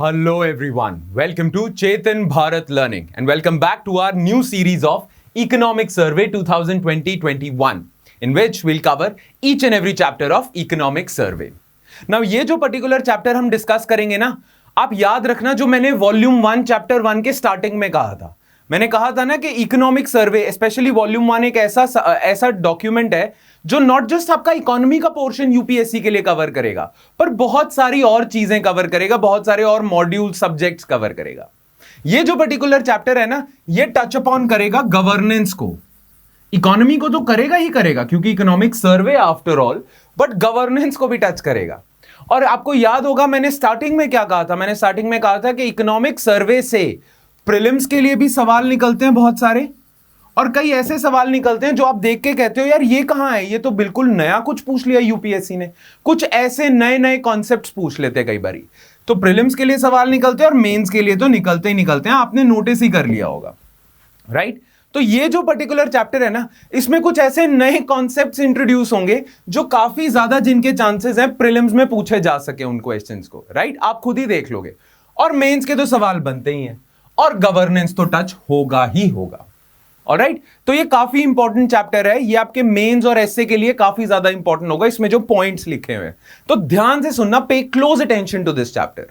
Hello everyone, welcome to Chetan Bharat Learning and welcome back to our new series of Economic Survey 2020-21 in which we'll cover each and every chapter of Economic Survey. Now ये जो particular chapter हम discuss करेंगे ना, आप याद रखना जो मैंने Volume 1 Chapter 1 के starting में कहा था. मैंने कहा था ना कि इकोनॉमिक सर्वे स्पेशली वॉल्यूम 1 एक ऐसा डॉक्यूमेंट है जो नॉट जस्ट आपका इकोनॉमी का पोर्शन यूपीएससी के लिए कवर करेगा पर बहुत सारी और चीजें कवर करेगा, बहुत सारे और मॉड्यूल सब्जेक्ट्स कवर करेगा. ये जो पर्टिकुलर चैप्टर है ना, ये टच अपॉन करेगा गवर्नेंस को. इकोनॉमी को तो करेगा ही करेगा क्योंकि economic survey after all, but governance को भी टच करेगा. और आपको याद होगा मैंने स्टार्टिंग में क्या कहा था. मैंने स्टार्टिंग में कहा था कि इकोनॉमिक सर्वे से प्रीलिम्स के लिए भी सवाल निकलते हैं बहुत सारे, और कई ऐसे सवाल निकलते हैं जो आप देख के कहते हो यार ये कहां है, ये तो बिल्कुल नया कुछ पूछ लिया यूपीएससी ने. कुछ ऐसे नए नए कॉन्सेप्ट्स पूछ लेते हैं कई बारी. तो प्रीलिम्स के लिए सवाल निकलते हैं और मेंस के लिए तो निकलते ही निकलते हैं. आपने नोटिस ही कर लिया होगा, राइट. तो ये जो पर्टिकुलर चैप्टर है ना, इसमें कुछ ऐसे नए कॉन्सेप्ट्स इंट्रोड्यूस होंगे जो काफी ज्यादा जिनके चांसेस हैं प्रीलिम्स में पूछे जा सके उन क्वेश्चंस को, राइट. आप खुद ही देख लोगे. और मेंस के तो सवाल बनते ही हैं और गवर्नेंस तो टच होगा ही होगा. ऑलराइट, तो ये काफी इंपॉर्टेंट चैप्टर है. ये आपके मेंस और एसए के लिए काफी ज्यादा इंपॉर्टेंट होगा. इसमें जो पॉइंट्स लिखे हुए हैं तो ध्यान से सुनना, pay close attention to this chapter.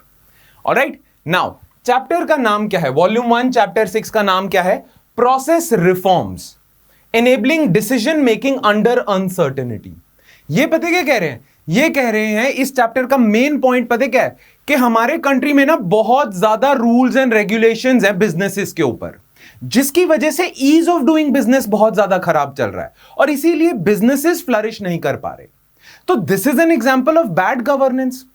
Alright, now chapter का नाम क्या है? वॉल्यूम 1 चैप्टर 6 का नाम क्या है? Process reforms enabling decision making under uncertainty. ये पता क्या कह रहे हैं? ये कह रहे हैं इस चैप्टर का मेन पॉइंट पता क्या है कि हमारे कंट्री में ना बहुत ज्यादा रूल्स एंड रेगुलेशंस हैं बिजनेसेस के ऊपर, जिसकी वजह से ईज ऑफ डूइंग बिजनेस बहुत ज्यादा खराब चल रहा है और इसीलिए बिजनेसेस फ्लरिश नहीं कर पा रहे. तो this is an example of bad governance.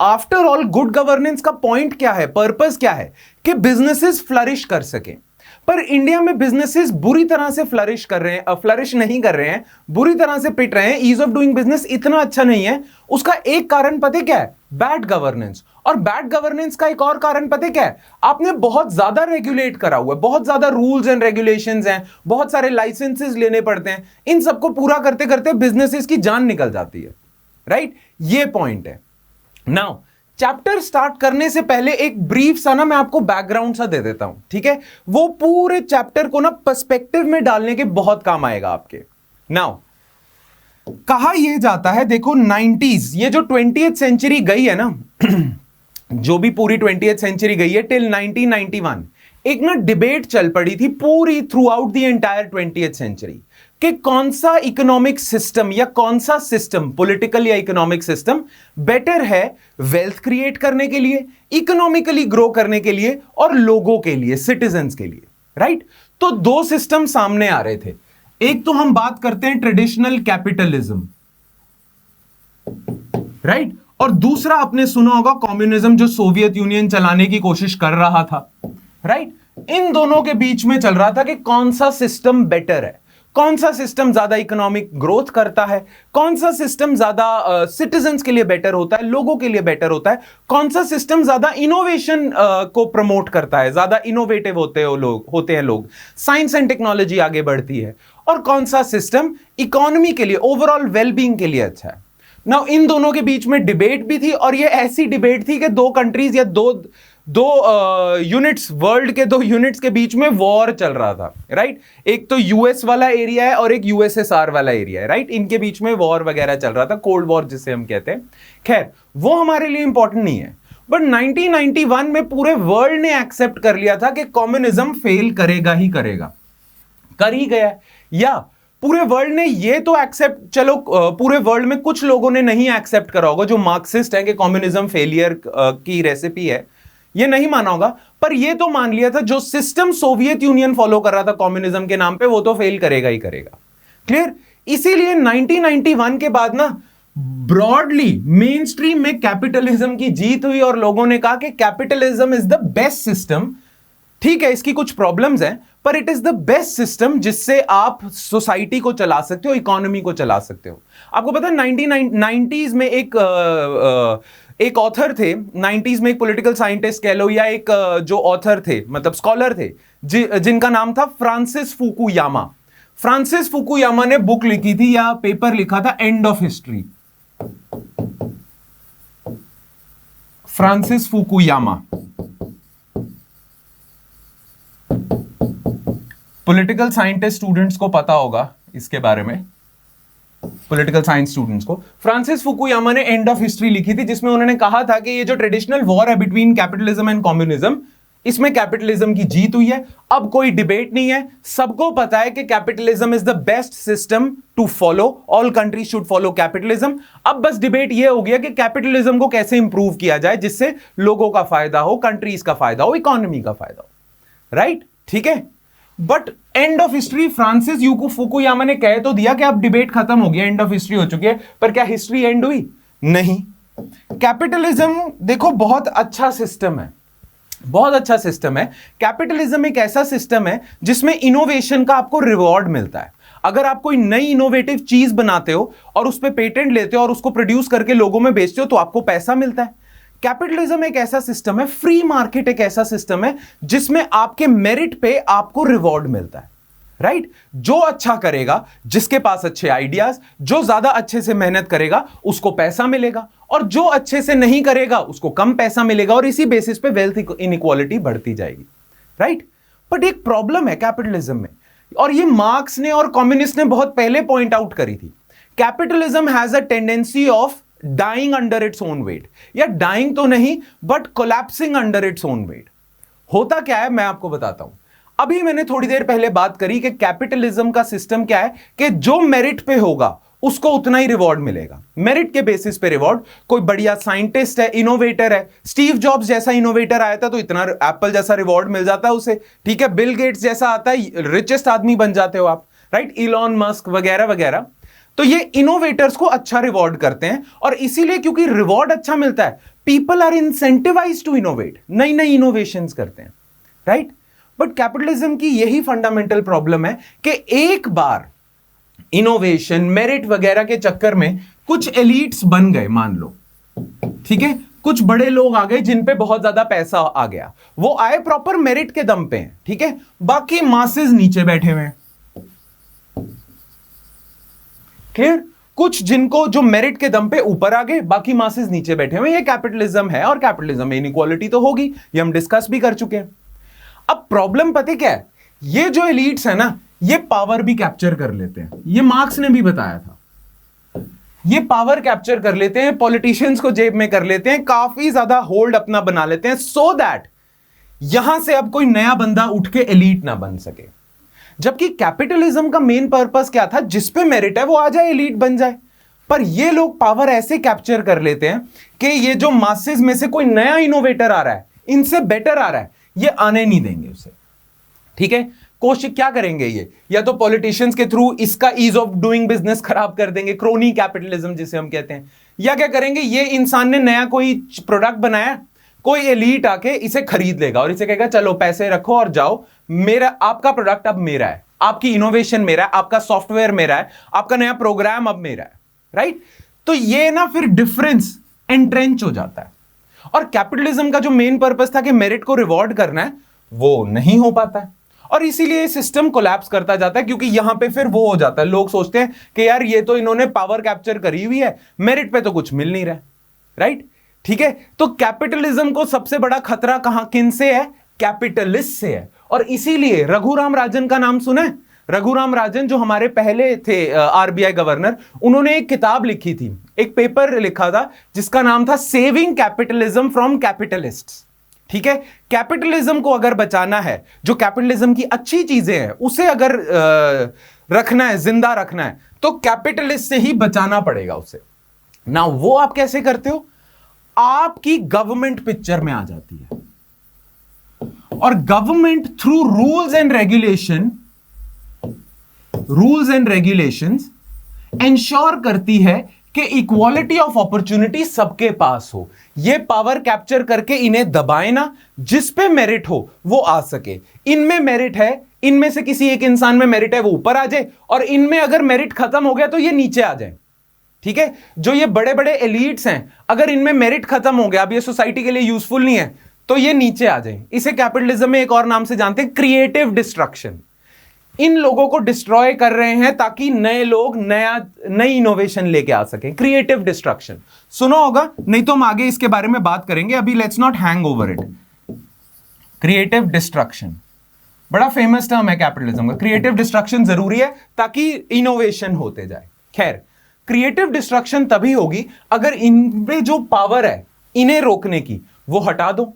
After all good governance का पॉइंट क्या है, पर्पस क्या है? कि बिजनेसेस फ्लरिश कर सकें. पर इंडिया में बिजनेसेस बुरी तरह से फ्लरिश कर रहे हैं, फ्लरिश नहीं कर रहे हैं, बुरी तरह से पिट रहे हैं. ईज ऑफ डूइंग बिजनेस इतना अच्छा नहीं है. उसका एक कारण पता क्या है? Bad governance. और बैड गवर्नेंस का एक और कारण पता क्या है? आपने बहुत ज्यादा रेगुलेट करा हुआ है, बहुत ज्यादा रूल्स एंड रेगुलेशंस हैं, बहुत सारे लाइसेंसेस लेने पड़ते हैं. इन सबको पूरा करते करते बिजनेसेस की जान निकल जाती है, राइट. ये पॉइंट है. नाउ चैप्टर स्टार्ट करने से पहले एक ब्रीफ सा ना मैं आपको बैकग्राउंड सा दे देता हूं, ठीक है. वो पूरे चैप्टर को ना पर्सपेक्टिव में डालने के बहुत काम आएगा आपके. नाउ कहा यह जाता है, देखो 90s, ये जो 20th सेंचुरी गई है ना जो भी पूरी 20th सेंचुरी गई है टिल 1991, एक ना डिबेट चल पड़ी थी पूरी throughout the entire 20th century कि कौन सा इकोनॉमिक सिस्टम या कौन सा सिस्टम, पॉलिटिकल या इकोनॉमिक सिस्टम बेटर है वेल्थ क्रिएट करने के लिए, इकोनॉमिकली ग्रो करने के लिए और लोगों के लिए, सिटीजन्स के लिए, राइट. तो दो सिस्टम सामने आ रहे थे. एक तो हम बात करते हैं ट्रेडिशनल कैपिटलिज्म, राइट. और दूसरा आपने सुना होगा कम्युनिज्म, जो सोवियत यूनियन चलाने की कोशिश कर रहा था, राइट. इन दोनों के बीच में चल रहा था कि कौन सा सिस्टम बेटर है, कौन सा सिस्टम ज्यादा इकोनॉमिक ग्रोथ करता है, कौन सा सिस्टम ज्यादा सिटीजन्स के लिए बेटर होता है, लोगों के लिए बेटर होता है, कौन सा सिस्टम ज्यादा इनोवेशन को प्रमोट करता है, ज्यादा इनोवेटिव होते हैं लोग, साइंस एंड टेक्नोलॉजी आगे बढ़ती है, और कौन सा सिस्टम इकोनॉमी के लिए, ओवरऑल वेलबींग के लिए अच्छा है. नाउ इन दोनों के बीच में डिबेट भी थी, और ये ऐसी डिबेट थी कि दो कंट्रीज या दो यूनिट्स, वर्ल्ड के दो यूनिट्स के बीच में वॉर चल रहा था, राइट. एक तो यूएस वाला एरिया है और एक यूएसएसआर वाला एरिया है, राइट. इनके बीच में वॉर वगैरह चल रहा था, कोल्ड वॉर जिसे हम कहते हैं. खैर वो हमारे लिए इंपॉर्टेंट नहीं है. बट 1991 में पूरे वर्ल्ड ने एक्सेप्ट कर लिया था कि कम्युनिज्म फेल करेगा ही करेगा, कर ही गया. या पूरे वर्ल्ड ने ये तो एक्सेप्ट, चलो पूरे वर्ल्ड में कुछ लोगों ने नहीं एक्सेप्ट करा होगा जो मार्क्सिस्ट है कि कम्युनिज्म फेलियर की रेसिपी है, ये नहीं माना होगा. पर ये तो मान लिया था जो सिस्टम सोवियत यूनियन फॉलो कर रहा था कम्युनिज्म के नाम पे, वो तो फेल करेगा ही करेगा. क्लियर. इसीलिए 1991 के बाद ना ब्रॉडली मेन स्ट्रीम में कैपिटलिज्म की जीत हुई और लोगों ने कहा कि capitalism is the best system. ठीक है, इसकी कुछ प्रॉब्लम्स हैं पर it is the best system जिससे आप सोसाइटी को चला सकते हो, इकोनॉमी को चला सकते हो. आपको पता है 1990s में एक ऑथर थे, 90s में एक पॉलिटिकल साइंटिस्ट कह लो या एक जो ऑथर थे, मतलब स्कॉलर थे, जिनका नाम था फ्रांसिस फुकुयामा. फ्रांसिस फुकुयामा ने बुक लिखी थी या पेपर लिखा था, end of history. Francis Fukuyama. Political scientist students को पता होगा इसके बारे में, पॉलिटिकल साइंस स्टूडेंट्स को। फ्रांसिस फुकुयामा ने एंड ऑफ हिस्ट्री लिखी थी, जिसमें उन्होंने कहा था कि ये जो ट्रेडिशनल वॉर है बिटवीन कैपिटलिज्म एंड कम्युनिज्म, इसमें कैपिटलिज्म की जीत हुई है। अब कोई डिबेट नहीं है, सबको पता है कि capitalism is the best system to follow, all countries should follow capitalism. अब बस डिबेट ये हो गया कि कैपिटलिज्म को कैसे इंप्रूव किया जाए जिससे लोगों का फायदा हो, कंट्रीज का फायदा हो, इकोनॉमी का फायदा हो, राइट? ठीक है, but end of history Francis Fukuyama ने कह तो दिया कि अब डिबेट खत्म हो गया, एंड ऑफ हिस्ट्री हो चुकी है, पर क्या हिस्ट्री एंड हुई? नहीं। कैपिटलिज्म देखो बहुत अच्छा सिस्टम है, बहुत अच्छा सिस्टम है। कैपिटलिज्म एक ऐसा सिस्टम है जिसमें इनोवेशन का आपको रिवॉर्ड मिलता है। अगर आप कोई नई इनोवेटिव चीज बनाते हो और उस पर पेटेंट लेते हो और उसको प्रोड्यूस करके लोगों में बेचते हो तो आपको पैसा मिलता है। कैपिटलिज्म एक ऐसा सिस्टम है, फ्री मार्केट एक ऐसा सिस्टम है जिसमें आपके मेरिट पे आपको रिवॉर्ड मिलता है, राइट? जो अच्छा करेगा, जिसके पास अच्छे आइडियाज, जो ज्यादा अच्छे से मेहनत करेगा उसको पैसा मिलेगा, और जो अच्छे से नहीं करेगा उसको कम पैसा मिलेगा, और इसी बेसिस पे वेल्थ इनइक्वालिटी बढ़ती जाएगी, राइट? बट एक प्रॉब्लम है कैपिटलिज्म में, और ये मार्क्स ने और कम्युनिस्ट ने बहुत पहले पॉइंट आउट करी थी। Capitalism has a tendency of dying under its own weight, या डाइंग तो नहीं but collapsing under its own weight. होता क्या है मैं आपको बताता हूं। अभी मैंने थोड़ी देर पहले बात करी कि कैपिटलिज्म का सिस्टम क्या है कि जो मेरिट पे होगा उसको उतना ही रिवॉर्ड मिलेगा, मेरिट के बेसिस पे रिवॉर्ड। कोई बढ़िया साइंटिस्ट है, इनोवेटर है, स्टीव जॉब्स जैसा इनोवेटर आया था तो इतना एप्पल जैसा रिवॉर्ड मिल जाता है उसे, ठीक है? बिल गेट्स जैसा आता है, रिचेस्ट आदमी बन जाते हो आप, राइट? इलॉन मस्क वगैरह वगैरह। तो ये इनोवेटर्स को अच्छा रिवॉर्ड करते हैं, और इसीलिए क्योंकि रिवॉर्ड अच्छा मिलता है, people are incentivised to innovate, नई नई इनोवेशंस करते हैं, राइट? बट कैपिटलिज्म की यही फंडामेंटल प्रॉब्लम है कि एक बार इनोवेशन, मेरिट वगैरह के चक्कर में कुछ एलिट्स बन गए, मान लो, ठीक है? कुछ बड़े लोग आ गए जिन पे बहुत ज्यादा पैसा आ गया, वो आए प्रॉपर मेरिट के दम पे हैं, ठीक है? बाकी मासेस नीचे बैठे हुए हैं, क्लियर? कुछ जिनको जो मेरिट के दम पे ऊपर आ गए, बाकी मासेस नीचे बैठे हुए। ये कैपिटलिज्म है, और कैपिटलिज्म में इनइक्वालिटी तो होगी, ये हम डिस्कस भी कर चुके हैं। अब प्रॉब्लम पता क्या है, ये जो एलिट्स है ना, ये पावर भी कैप्चर कर लेते हैं। ये मार्क्स ने भी बताया था, ये पावर कैप्चर कर लेते हैं, पॉलिटिशियंस को जेब में कर लेते हैं, काफी ज्यादा होल्ड अपना बना लेते हैं, सो दैट यहां से अब कोई नया बंदा उठ के एलीट ना बन सके। जबकि कैपिटलिज्म का मेन पर्पस क्या था, जिस पे मेरिट है वो आ जाए, एलीट बन जाए। पर ये लोग पावर ऐसे कैप्चर कर लेते हैं कि ये जो मासेस में से कोई नया इनोवेटर आ रहा है, इनसे बेटर आ रहा है, ये आने नहीं देंगे उसे, ठीक है? कोशिश क्या करेंगे ये, या तो पॉलिटिशियंस के थ्रू इसका ईज ऑफ डूइंग बिजनेस खराब कर देंगे, क्रोनी कैपिटलिज्म जिसे हम कहते हैं, या क्या करेंगे, ये इंसान ने नया कोई प्रोडक्ट बनाया, कोई एलीट आके इसे खरीद लेगा और इसे कहेगा चलो पैसे रखो और जाओ, मेरा आपका प्रोडक्ट अब मेरा है, आपकी इनोवेशन मेरा है, आपका सॉफ्टवेयर मेरा है, आपका नया प्रोग्राम अब मेरा है, राइट? तो ये ना फिर डिफरेंस एंट्रेंच हो जाता है, और कैपिटलिज्म का जो मेन पर्पस था कि मेरिट को रिवॉर्ड करना है, वो नहीं हो पाता है, और इसीलिए सिस्टम कोलैप्स करता जाता है। क्योंकि यहां पे फिर वो हो जाता है, लोग सोचते हैं कि यार ये तो इन्होंने पावर कैप्चर करी हुई है, मेरिट पे तो कुछ मिल नहीं रहा, राइट? ठीक है, तो कैपिटलिज्म को सबसे बड़ा खतरा कहां किन से है? कैपिटलिस्ट से है। और इसीलिए रघुराम राजन का नाम सुना है? रघुराम राजन जो हमारे पहले थे आरबीआई गवर्नर, उन्होंने एक किताब लिखी थी, एक पेपर लिखा था जिसका नाम था सेविंग कैपिटलिज्म फ्रॉम कैपिटलिस्ट्स। ठीक है, कैपिटलिज्म को अगर बचाना है, जो कैपिटलिज्म की अच्छी चीजें हैं उसे अगर रखना है, जिंदा रखना है, तो कैपिटलिस्ट से ही बचाना पड़ेगा उसे ना। वो आप कैसे करते हो? आपकी गवर्नमेंट पिक्चर में आ जाती है, और government through rules and regulations ensure करती है कि इक्वालिटी ऑफ अपॉर्चुनिटी सबके पास हो। ये पावर कैप्चर करके इन्हें दबाए ना, जिस पे मेरिट हो वो आ सके। इनमें मेरिट है, इनमें से किसी एक इंसान में मेरिट है, वो ऊपर आ जाए, और इनमें अगर मेरिट खत्म हो गया तो ये नीचे आ जाए। ठीक है, जो ये बड़े बड़े एलीट्स हैं, अगर इनमें मेरिट खत्म हो गया, अब ये सोसाइटी के लिए यूजफुल नहीं है, तो ये नीचे आ जाए। इसे कैपिटलिज्म में एक और नाम से जानते हैं, क्रिएटिव डिस्ट्रक्शन। इन लोगों को डिस्ट्रॉय कर रहे हैं ताकि नए लोग नई इनोवेशन लेके आ सकें। क्रिएटिव डिस्ट्रक्शन सुना होगा, नहीं तो हम आगे इसके बारे में बात करेंगे, अभी let's not hang over it. Creative destruction बड़ा फेमस टर्म है कैपिटलिज्म का। क्रिएटिव डिस्ट्रक्शन जरूरी है ताकि इनोवेशन होते जाए। खैर, क्रिएटिव डिस्ट्रक्शन तभी होगी अगर इनमें जो पावर है इन्हें रोकने की वो हटा दो,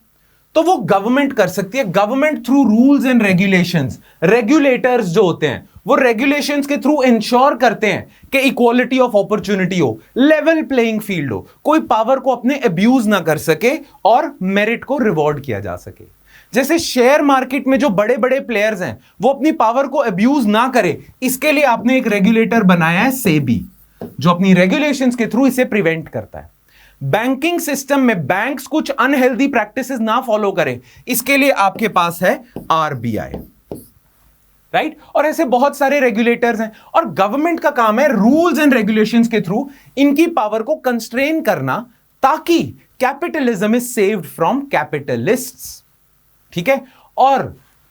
तो वो गवर्नमेंट कर सकती है। Government through rules and regulations, regulators जो होते हैं वो रेगुलेशंस के थ्रू इंश्योर करते हैं कि इक्वालिटी ऑफ अपॉर्चुनिटी हो, लेवल प्लेइंग फील्ड हो, कोई पावर को अपने अब्यूज ना कर सके और मेरिट को रिवॉर्ड किया जा सके। जैसे शेयर मार्केट में जो बड़े बड़े प्लेयर्स हैं वो अपनी पावर को अब्यूज ना करे, इसके लिए आपने एक रेगुलेटर बनाया है सेबी, जो अपनी रेगुलेशंस के थ्रू इसे प्रिवेंट करता है। बैंकिंग सिस्टम में बैंक्स कुछ अनहेल्दी प्रैक्टिसेस ना फॉलो करें, इसके लिए आपके पास है आरबीआई, राइट। और ऐसे बहुत सारे रेगुलेटर्स हैं और गवर्नमेंट का काम है रूल्स एंड रेगुलेशंस के थ्रू इनकी पावर को कंस्ट्रेन करना ताकि capitalism is saved from capitalists, ठीक है। और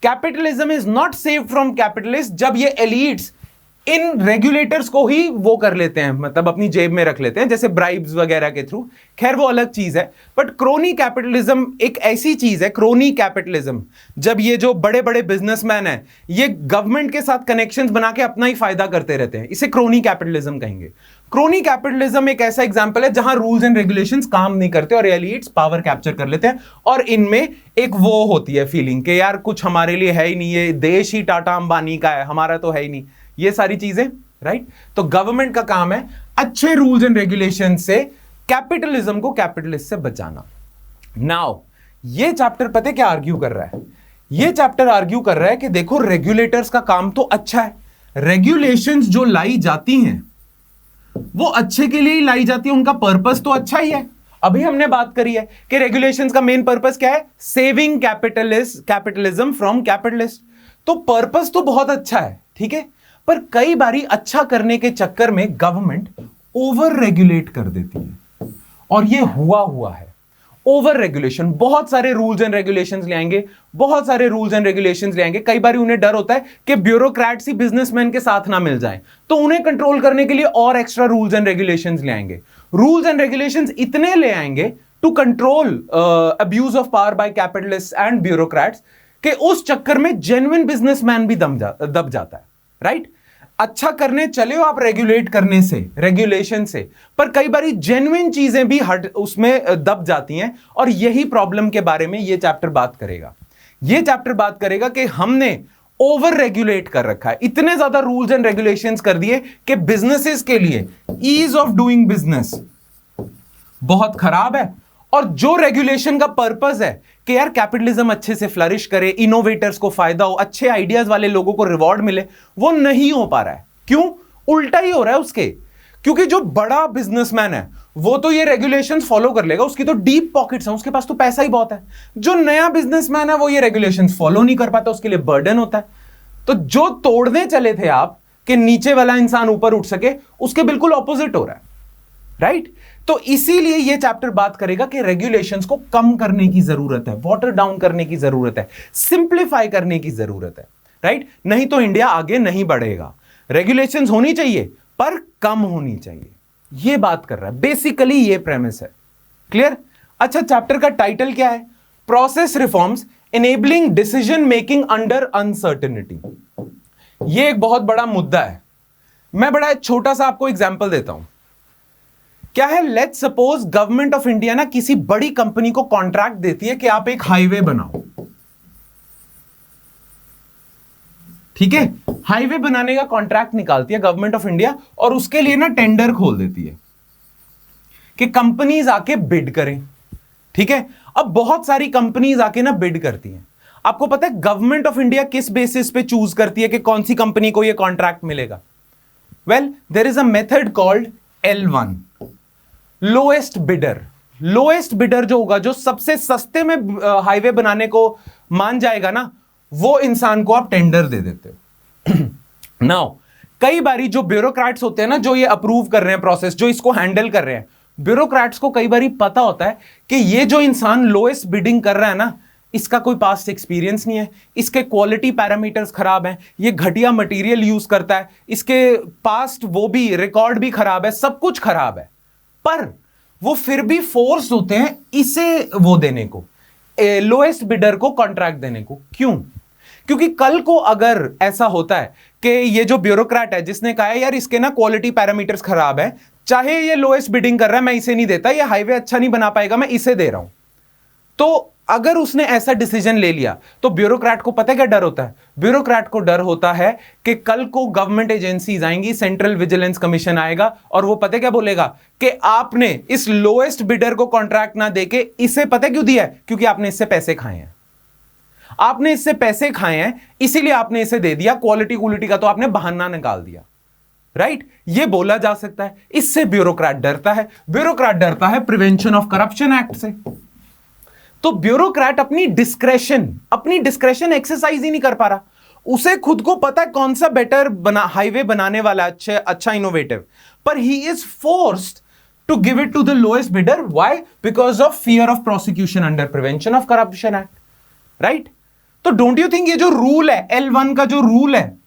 capitalism is not saved from capitalist जब ये एलीट्स इन रेगुलेटर्स को ही वो कर लेते हैं, मतलब अपनी जेब में रख लेते हैं, जैसे ब्राइब्स वगैरह के थ्रू। खैर वो अलग चीज है, बट क्रोनी कैपिटलिज्म एक ऐसी चीज है, क्रोनी कैपिटलिज्म, जब ये जो बड़े बड़े बिजनेसमैन हैं ये गवर्नमेंट के साथ कनेक्शंस बना के अपना ही फायदा करते रहते हैं, इसे क्रोनी कैपिटलिज्म कहेंगे। क्रोनी कैपिटलिज्म एक ऐसा एग्जांपल है जहां रूल्स एंड रेगुलेशंस काम नहीं करते और एलिट्स पावर कैप्चर कर लेते हैं, और इनमें एक वो होती है फीलिंग कि यार कुछ हमारे लिए है ही नहीं, ये देश ही टाटा अंबानी का है, हमारा तो है ही नहीं, ये सारी चीजें, राइट। तो गवर्नमेंट का काम है अच्छे रूल्स एंड रेगुलेशन से कैपिटलिज्म को कैपिटलिस्ट से बचाना। नाउ ये चैप्टर पता है क्या आर्ग्यू कर रहा है? ये चैप्टर आर्ग्यू कर रहा है कि देखो रेगुलेटर्स का काम तो अच्छा है, रेगुलेशंस जो लाई जाती हैं वो अच्छे के लिए ही लाई जाती है, उनका पर्पस तो अच्छा ही है। अभी हमने बात करी है कि रेगुलेशंस का मेन पर्पस क्या है? Saving capitalism from capitalist. तो पर्पस तो बहुत अच्छा है, ठीक है, पर कई बारी अच्छा करने के चक्कर में गवर्नमेंट ओवर रेगुलेट कर देती है, और ये हुआ है ओवर रेगुलेशन। बहुत सारे रूल्स एंड रेगुलेशंस ले आएंगे, बहुत सारे रूल्स एंड रेगुलेशंस ले आएंगे। कई बार उन्हें डर होता है कि ब्यूरोक्रेट्स ही बिजनेसमैन के साथ ना मिल जाएं, तो उन्हें कंट्रोल करने के लिए और एक्स्ट्रा रूल्स एंड रेगुलेशंस ले आएंगे। रूल्स एंड रेगुलेशंस इतने ले आएंगे to control abuse of power by capitalist and bureaucrats कि उस चक्कर में जेन्युइन बिजनेसमैन भी दब जाता है, राइट। अच्छा करने चले हो आप रेगुलेट करने से, रेगुलेशन से, पर कई बार जेन्युइन चीजें भी उसमें दब जाती हैं, और यही प्रॉब्लम के बारे में ये चैप्टर बात करेगा। ये चैप्टर बात करेगा कि हमने ओवर रेगुलेट कर रखा है, इतने ज्यादा रूल्स एंड रेगुलेशंस कर दिए कि बिजनेसेस के लिए ईज ऑफ डूइंग बिजनेस बहुत खराब है, और जो रेगुलेशन का पर्पस है कि यार कैपिटलिज्म अच्छे से फ्लरिश करे, इनोवेटर्स को फायदा हो, अच्छे आइडियाज वाले लोगों को रिवॉर्ड मिले, वो नहीं हो पा रहा है। क्यों? उल्टा ही हो रहा है उसके, क्योंकि जो बड़ा बिजनेसमैन है वो तो ये रेगुलेशंस फॉलो कर लेगा, उसकी तो डीप पॉकेट्स हैं, उसके पास तो पैसा ही बहुत है। जो नया बिजनेसमैन है वो ये रेगुलेशंस फॉलो नहीं कर पाता, उसके लिए बर्डन होता है। तो जो तोड़ने चले थे आप कि नीचे वाला इंसान ऊपर उठ सके, उसके बिल्कुल ऑपोजिट हो रहा है, राइट। तो इसीलिए यह चैप्टर बात करेगा कि रेगुलेशंस को कम करने की जरूरत है, वाटर डाउन करने की जरूरत है, सिंप्लीफाई करने की जरूरत है, राइट। नहीं तो इंडिया आगे नहीं बढ़ेगा। रेगुलेशंस होनी चाहिए पर कम होनी चाहिए, यह बात कर रहा है, बेसिकली यह प्रेमिस है। क्लियर? अच्छा, चैप्टर का टाइटल क्या है? Process reforms enabling decision making under uncertainty. यह एक बहुत बड़ा मुद्दा है। मैं बड़ा छोटा सा आपको एग्जांपल देता हूं। क्या है, let's suppose government of India ना किसी बड़ी कंपनी को कॉन्ट्रैक्ट देती है कि आप एक हाईवे बनाओ, ठीक है। हाईवे बनाने का कॉन्ट्रैक्ट निकालती है गवर्नमेंट ऑफ इंडिया, और उसके लिए ना टेंडर खोल देती है कि कंपनीज आके बिड करें, ठीक है। अब बहुत सारी कंपनीज आके ना बिड करती हैं। आपको पता है गवर्नमेंट ऑफ इंडिया किस बेसिस पे चूज करती है कि कौन सी कंपनी को यह कॉन्ट्रैक्ट मिलेगा? Well, there is a method called L1, lowest bidder. Lowest bidder जो होगा, जो सबसे सस्ते में हाईवे बनाने को मान जाएगा ना, वो इंसान को आप टेंडर दे देते हो। नाउ कई बारी जो ब्यूरोक्रेट्स होते हैं ना, जो ये अप्रूव कर रहे हैं प्रोसेस, जो इसको हैंडल कर रहे हैं, ब्यूरोक्रेट्स को कई बारी पता होता है कि ये जो इंसान लोएस्ट बिडिंग कर रहा है ना, इसका कोई पास्ट एक्सपीरियंस नहीं है, इसके क्वालिटी पैरामीटर्स खराब हैं, ये घटिया मटेरियल यूज करता है, इसके पास्ट वो भी रिकॉर्ड भी खराब है, सब कुछ खराब है, पर वो फिर भी फोर्स होते हैं इसे वो देने को, लोएस्ट बिडर को कॉन्ट्रैक्ट देने को। क्यों? क्योंकि कल को अगर ऐसा होता है कि ये जो ब्यूरोक्रेट है जिसने कहा है यार इसके ना क्वालिटी पैरामीटर्स खराब है, चाहे ये लोएस्ट बिडिंग कर रहा है, मैं इसे नहीं देता, ये हाईवे अच्छा नहीं बना पाएगा, मैं इसे दे रहा हूं, तो अगर उसने ऐसा डिसीजन ले लिया तो ब्यूरोक्रेट को पता है क्या डर होता है? ब्यूरोक्रेट को डर होता है कि कल को गवर्नमेंट एजेंसीज आएंगी, सेंट्रल विजिलेंस कमीशन आएगा और वो पता है क्या बोलेगा कि आपने इस लोएस्ट बिडर को कॉन्ट्रैक्ट ना देके इसे पता क्यों दिया है? क्योंकि आपने इससे पैसे खाए हैं, आपने इससे पैसे खाए हैं, इसीलिए आपने इसे दे दिया, क्वालिटी का तो आपने बहाना निकाल दिया, राइट? ये बोला जा सकता है। इससे ब्यूरोक्रेट डरता है। ब्यूरोक्रेट डरता है प्रिवेंशन ऑफ करप्शन एक्ट से। तो ब्यूरोक्रेट अपनी डिस्क्रेशन एक्सरसाइज ही नहीं कर पा रहा। उसे खुद को पता है कौन सा बेटर हाईवे बनाने वाला अच्छा इनोवेटिव, पर he is forced to give it to the lowest bidder. Why? Because of fear of prosecution under Prevention of Corruption Act, right? तो डोंट यू थिंक ये जो रूल है, L1 का जो रूल है,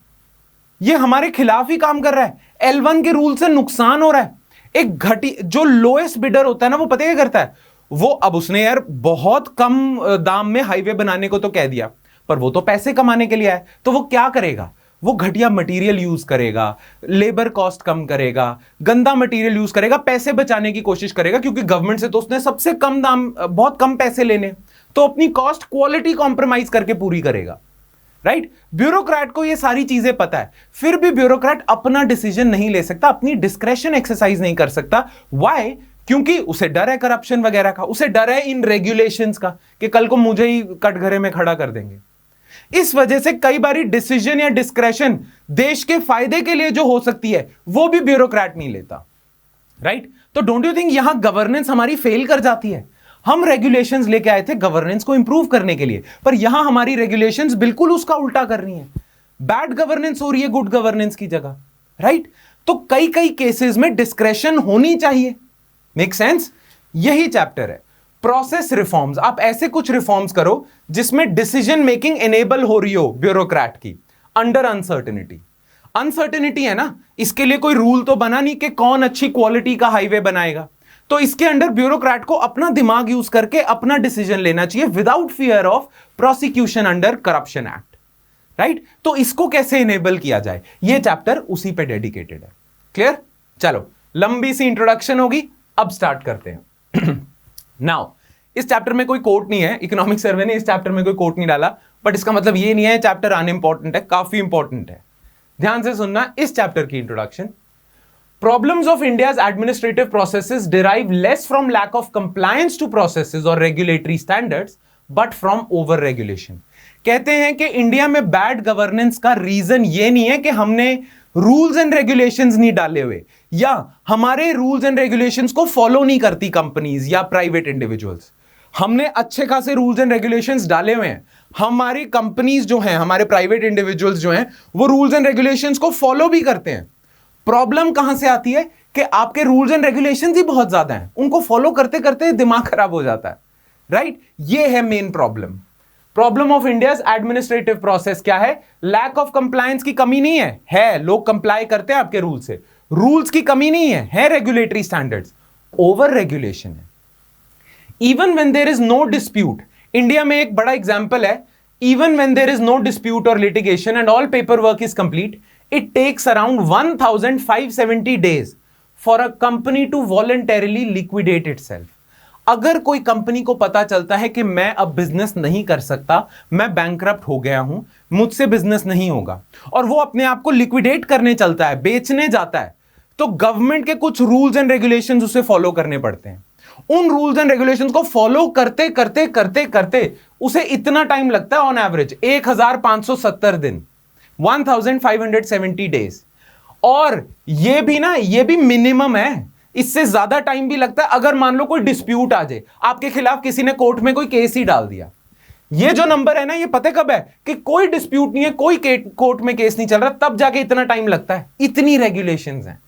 ये हमारे खिलाफ ही काम कर रहा है। L1 के रूल से नुकसान हो रहा है। एक जो लोएस्ट बिडर होता है ना, वो पता क्या करता है? वो अब उसने यार बहुत कम दाम में हाईवे बनाने को तो कह दिया, पर वो तो पैसे कमाने के लिए है, तो वो क्या करेगा? वो घटिया मटेरियल यूज करेगा, लेबर कॉस्ट कम करेगा, गंदा मटेरियल यूज करेगा, पैसे बचाने की कोशिश करेगा, क्योंकि गवर्नमेंट से तो उसने सबसे कम दाम, बहुत कम पैसे लेने, तो अपनी कॉस्ट क्वालिटी कॉम्प्रोमाइज करके पूरी करेगा, राइट? ब्यूरोक्रेट को ये सारी चीजें पता है, फिर भी ब्यूरोक्रेट अपना डिसीजन नहीं ले सकता, अपनी डिस्क्रेशन एक्सरसाइज नहीं कर सकता। व्हाई? क्योंकि उसे डर है करप्शन वगैरह का, उसे डर है इन रेगुलेशंस का कि कल को मुझे ही कटघरे में खड़ा कर देंगे। इस वजह से कई बारी डिसीजन या डिस्क्रेशन देश के फायदे के लिए जो हो सकती है, वो भी ब्यूरोक्रेट नहीं लेता, राइट? तो डोंट यू थिंक यहां गवर्नेंस हमारी फेल कर जाती है? हम रेगुलेशंस लेके आए थे गवर्नेंस को इंप्रूव करने के लिए, पर यहां हमारी रेगुलेशंस बिल्कुल उसका उल्टा कर रही हैं। बैड गवर्नेंस हो रही है गुड गवर्नेंस की जगह, राइट? तो कई कई केसेस में डिस्क्रेशन होनी चाहिए। Make sense? यही चैप्टर है प्रोसेस रिफॉर्म्स। आप ऐसे कुछ रिफॉर्म्स करो जिसमें डिसीजन मेकिंग एनेबल हो रही हो ब्यूरोक्रेट की अंडर अनसर्टेनिटी। अनसर्टेनिटी है ना, इसके लिए कोई रूल तो बना नहीं कि कौन अच्छी क्वालिटी का हाईवे बनाएगा, तो इसके अंडर ब्यूरोक्रेट को अपना दिमाग यूज करके अपना डिसीजन लेना चाहिए without fear of prosecution under corruption Act, right? तो इसको कैसे इनेबल किया जाए, ये चैप्टर उसी पे डेडिकेटेड है। क्लियर? चलो, लंबी सी इंट्रोडक्शन होगी, अब स्टार्ट करते हैं। नाउ, इस चैप्टर में कोई कोट नहीं है, इकोनॉमिक सर्वे ने इस चैप्टर में कोई कोट नहीं डाला, बट इसका मतलब ये नहीं है चैप्टर अनइंपॉर्टेंट है, काफी इंपॉर्टेंट है। ध्यान से सुनना इस चैप्टर की introduction. Problems of India's administrative processes derive less from lack of compliance to processes or regulatory standards, but from over-regulation. कहते हैं कि इंडिया में बैड गवर्नेंस का रीजन ये नहीं है कि हमने रूल्स एंड रेगुलेशंस नहीं डाले हुए, या हमारे रूल्स एंड रेगुलेशंस को फॉलो नहीं करती कंपनीज या प्राइवेट इंडिविजुअल्स। हमने अच्छे खासे रूल्स एंड रेगुलेशंस डाले हुए हैं, हमारी कंपनीज जो हैं, हमारे प्राइवेट इंडिविजुअल्स जो हैं, वो रूल्स एंड रेगुलेशंस को फॉलो भी करते हैं। प्रॉब्लम कहां से आती है कि आपके रूल्स एंड रेगुलेशंस ही बहुत ज्यादा हैं, उनको फॉलो करते करते दिमाग खराब हो जाता है, राइट? ये है main problem of India's administrative process. क्या है? लैक ऑफ कंप्लायंस की कमी नहीं है, लोग कंप्लाई करते हैं आपके रूल से, रूल्स की कमी नहीं है रेगुलेटरी स्टैंडर्ड्स, ओवर रेगुलेशन है। Even when there is no dispute, India में एक बड़ा एग्जांपल है, even when there is no dispute और litigation and all paper work is complete, it takes around 1570 days for a company to voluntarily liquidate itself. अगर कोई company को पता चलता है कि मैं अब बिजनेस नहीं कर सकता, मैं बैंकरप्ट हो गया हूं, मुझसे बिजनेस नहीं होगा, और वो अपने आप को लिक्विडेट करने चलता है, बेचने जाता है, तो गवर्नमेंट के कुछ रूल्स एंड रेगुलेशंस उसे फॉलो करने पड़ते हैं। उन रूल्स एंड रेगुलेशंस को फॉलो करते करते करते करते उसे इतना टाइम लगता है, ऑन एवरेज 1570 दिन, 1570 डेज। और ये भी मिनिमम है, इससे ज्यादा टाइम भी लगता है अगर मान लो कोई डिस्प्यूट आ जाए, आपके खिलाफ किसी ने कोर्ट में कोई केस ही डाल दिया। ये जो नंबर है ना, ये पता कब है कि कोई डिस्प्यूट नहीं है, कोई कोर्ट में केस नहीं चल रहा, तब जाके इतना टाइम लगता है। इतनी रेगुलेशंस हैं,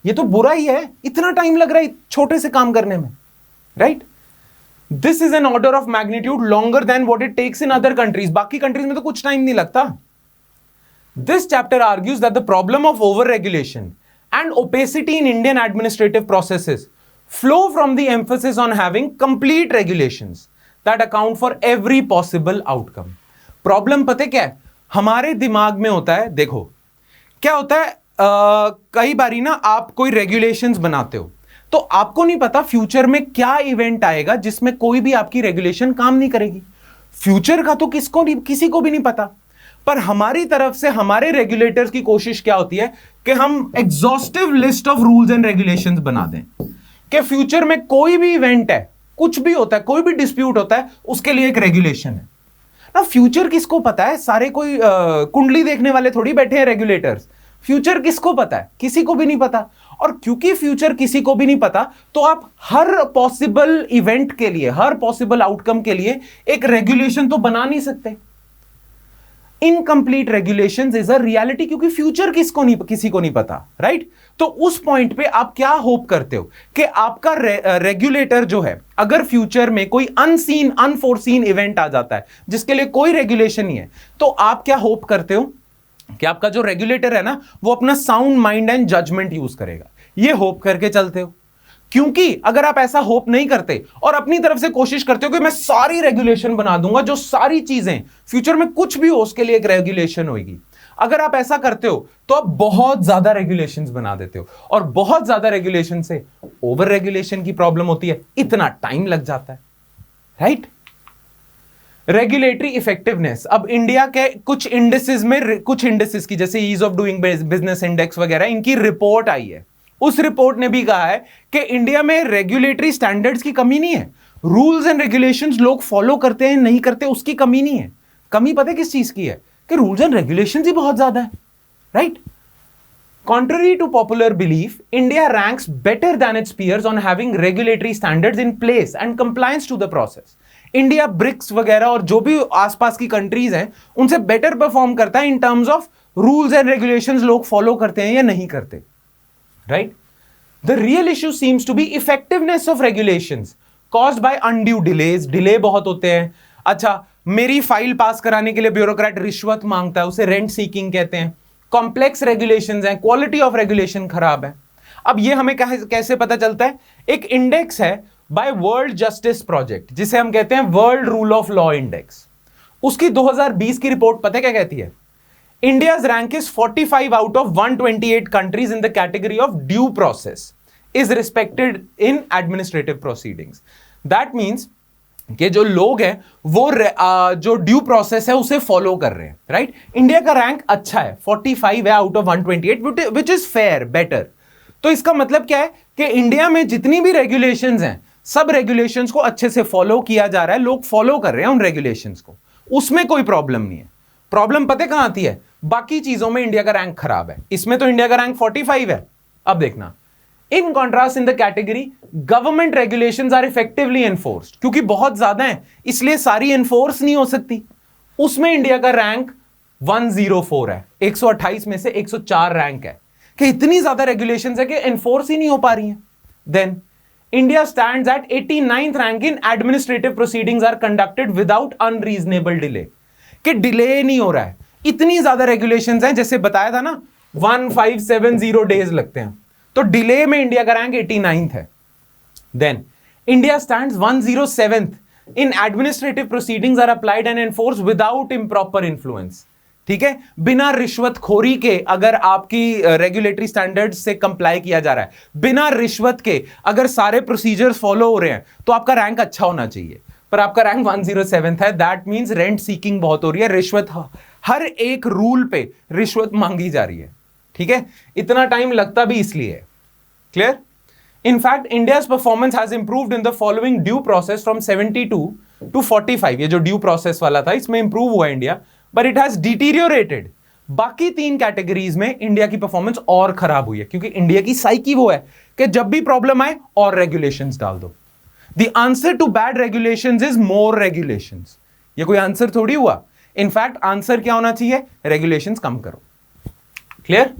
ये तो बुरा ही है, इतना टाइम लग रहा है छोटे से काम करने में, right? This is an order of magnitude longer than what it takes in other countries. बाकी कंट्रीज में तो कुछ टाइम नहीं लगता. This chapter argues that the problem of over regulation and opacity in Indian administrative processes flow from the emphasis on having complete regulations that account for every possible outcome. Problem पता क्या है? हमारे दिमाग में होता है, देखो क्या होता है, कई बारी ना आप कोई रेगुलेशंस बनाते हो तो आपको नहीं पता फ्यूचर में क्या इवेंट आएगा जिसमें कोई भी आपकी रेगुलेशन काम नहीं करेगी. फ्यूचर का तो किसी को भी नहीं पता. पर हमारी तरफ से हमारे रेगुलेटर्स की कोशिश क्या होती है कि हम exhaustive list of rules and regulations बना दें कि फ्यूचर में कोई भी इवेंट है, कुछ भी होता है, कोई भी डिस्प्यूट होता है, उसके लिए एक रेगुलेशन है ना. फ्यूचर किसको पता है? सारे कोई कुंडली देखने वाले थोड़ी बैठे हैं रेगुलेटर्स. फ्यूचर किसको पता है? किसी को भी नहीं पता. और क्योंकि फ्यूचर किसी को भी नहीं पता तो आप हर पॉसिबल इवेंट के लिए, हर पॉसिबल आउटकम के लिए एक रेगुलेशन तो बना नहीं सकते. Incomplete regulations is a reality क्योंकि फ्यूचर किसी को नहीं पता, राइट? तो उस पॉइंट पे आप क्या होप करते हो कि आपका रेगुलेटर जो है, अगर फ्यूचर में कोई अनसीन अनफोरसीन इवेंट आ जाता है जिसके लिए कोई रेगुलेशन नहीं है, तो आप क्या होप करते हो कि आपका जो रेगुलेटर है ना वो अपना sound mind and judgement use करेगा. ये होप करके चलते हो. क्योंकि अगर आप ऐसा होप नहीं करते और अपनी तरफ से कोशिश करते हो कि मैं सारी रेगुलेशन बना दूंगा, जो सारी चीजें फ्यूचर में कुछ भी हो उसके लिए एक रेगुलेशन होगी, अगर आप ऐसा करते हो तो आप बहुत ज्यादा रेगुलेशंस बना देते हो. और बहुत ज्यादा रेगुलेशन से ओवर रेगुलेशन की प्रॉब्लम होती है, इतना टाइम लग जाता है, राइट? Regulatory effectiveness. अब इंडिया के कुछ इंडेसेस की, जैसे ease of doing business index वगैरह, इनकी रिपोर्ट आई है. उस रिपोर्ट ने भी कहा है कि इंडिया में रेगुलेटरी स्टैंडर्ड्स की कमी नहीं है. रूल्स एंड रेगुलेशंस लोग फॉलो करते हैं नहीं करते, उसकी कमी नहीं है. कमी पता है किस चीज की है? कि रूल्स एंड रेगुलेशंस ही बहुत ज्यादा है, right? Contrary to popular belief, India ranks better than its peers on having regulatory standards in place and compliance to the process. India BRICS वगैरह और जो भी आसपास की कंट्रीज हैं उनसे बेटर परफॉर्म करता है इन terms of rules and regulations लोग फॉलो करते हैं या नहीं करते, right? The real issue seems to be effectiveness of regulations caused by undue delays. Delay बहुत होते हैं. अच्छा, मेरी फाइल पास कराने के लिए ब्यूरोक्रेट रिश्वत मांगता है, उसे रेंट सीकिंग कहते हैं. कॉम्प्लेक्स रेगुलेशंस हैं, क्वालिटी ऑफ रेगुलेशन खराब है. अब ये हमें कैसे पता चलता है? एक इंडेक्स है बाय वर्ल्ड जस्टिस प्रोजेक्ट जिसे हम कहते हैं world Rule of Law index. उसकी 2020 की रिपोर्ट पता है क्या कहती है? India's rank is 45 out of 128 countries in the category of due process is respected in administrative proceedings. That means कि जो लोग हैं वो जो ड्यू प्रोसेस है उसे फॉलो कर रहे हैं, राइट? इंडिया का रैंक अच्छा है, 45 है out of 128, which is fair, better. तो इसका मतलब क्या है कि इंडिया में जितनी भी रेगुलेशंस हैं, सब रेगुलेशंस को अच्छे से फॉलो किया जा रहा है, लोग फॉलो कर रहे हैं उन रेगुलेशंस को, उसमें कोई प्रॉब्लम नहीं है. प्रॉब्लम पता कहां आती है? बाकी चीजों में इंडिया का रैंक खराब है. इसमें तो इंडिया का रैंक 45 है. अब देखना, in contrast in the category government regulations are effectively enforced. क्योंकि बहुत ज्यादा है इसलिए सारी एनफोर्स नहीं हो सकती. उसमें इंडिया का रैंक 104 है, 128 में से 104 रैंक है कि इतनी ज्यादा रेगुलेशंस है कि एनफोर्स ही नहीं हो पा रही हैं. Then India stands at 89th rank in administrative proceedings are conducted without unreasonable delay. कि डिले नहीं हो रहा है, इतनी ज्यादा रेगुलेशंस हैं, जैसे बताया था ना 1570 डेज लगते हैं, तो डिले में इंडिया का रैंक 89th है. Then India stands 107th in administrative proceedings are applied and enforce without improper influence. ठीक है, बिना रिश्वतखोरी के अगर आपकी रेगुलेटरी स्टैंडर्ड्स से कंप्लाई किया जा रहा है, बिना रिश्वत के अगर सारे प्रोसीजर्स फॉलो हो रहे हैं, तो आपका रैंक अच्छा होना चाहिए. पर आपका रैंक 107th है. दैट मींस रेंट सीकिंग बहुत हो रही है, रिश्वत, हर एक रूल पे रिश्वत मांगी जा रही है. ठीक है, इतना टाइम लगता भी इसलिए है. Clear? In fact, India's performance has improved in the following due process from 72 to 45. ये जो ड्यू प्रोसेस वाला था इसमें इंप्रूव हुआ India, but it has deteriorated. बाकी 3 कैटेगरीज में इंडिया की परफॉर्मेंस और खराब हुई है, क्योंकि इंडिया की साइकी वो है कि जब भी प्रॉब्लम आए और रेगुलेशंस डाल दो. The answer to bad regulations is more regulations. ये कोई आंसर थोड़ी हुआ. इनफैक्ट आंसर क्या होना चाहिए? रेगुलेशंस कम करो. क्लियर?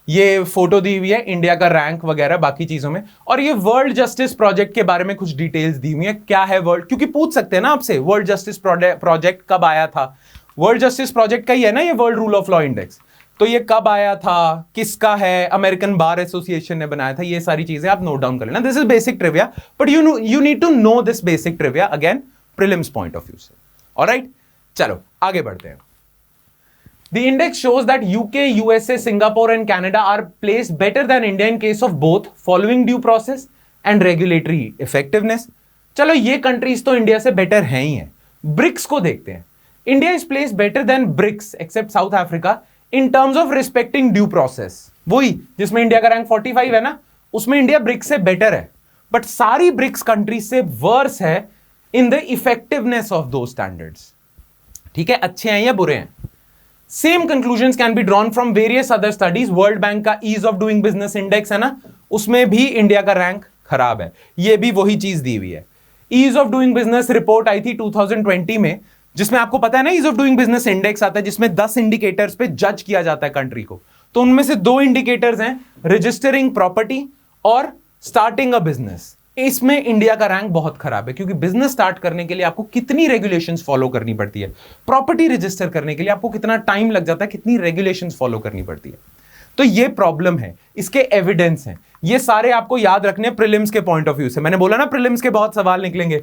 ये फोटो दी हुई है इंडिया का रैंक वगैरह बाकी चीजों में, और ये वर्ल्ड जस्टिस प्रोजेक्ट के बारे में कुछ डिटेल्स दी हुई है। क्या है वर्ल्ड, क्योंकि पूछ सकते हैं ना आपसे वर्ल्ड जस्टिस प्रोजेक्ट कब आया था। वर्ल्ड जस्टिस प्रोजेक्ट का ही है ना ये world Rule of Law index, तो ये कब आया था, किसका है, अमेरिकन बार एसोसिएशन ने बनाया था, ये सारी चीजें आप नोट डाउन कर लेना। This is basic trivia, but you need to know this basic trivia again prelims point of view से। ऑलराइट, चलो आगे बढ़ते हैं। The index shows that UK, USA, Singapore and Canada are placed better than India in case of both following due process and regulatory effectiveness. चलो ये countries तो India से better हैं ही हैं। ब्रिक्स को देखते हैं। India is place better than BRICS except South Africa in terms of respecting due process. वही जिसमें इंडिया का रैंक 45 है ना, उसमें इंडिया ब्रिक्स से बेटर है, बट सारी ब्रिक्स कंट्रीज से वर्स है in the effectiveness of those standards. ठीक है, अच्छे हैं या बुरे हैं। Same conclusions can be drawn from various other studies. World Bank का ease of doing business index है ना, उसमें भी इंडिया का रैंक खराब है। ये भी वही चीज दी हुई है। Ease of doing business report आई थी 2020 में, जिसमें आपको पता है ना ease of doing business index आता है, जिसमें 10 इंडिकेटर्स पे जज किया जाता है कंट्री को। तो उनमें से 2 इंडिकेटर्स हैं, रजिस्टरिंग प्रॉपर्टी और स्टार्टिंग अ बिजनेस। इसमें इंडिया का रैंक बहुत खराब है, क्योंकि बिजनेस स्टार्ट करने के लिए आपको कितनी रेगुलेशंस फॉलो करनी पड़ती है, प्रॉपर्टी रजिस्टर करने के लिए आपको कितना टाइम लग जाता है, कितनी रेगुलेशंस फॉलो करनी पड़ती है। तो ये प्रॉब्लम है, इसके एविडेंस हैं, ये सारे आपको याद रखने प्रीलिम्स के पॉइंट ऑफ व्यू से। मैंने बोला ना प्रीलिम्स के बहुत सवाल निकलेंगे।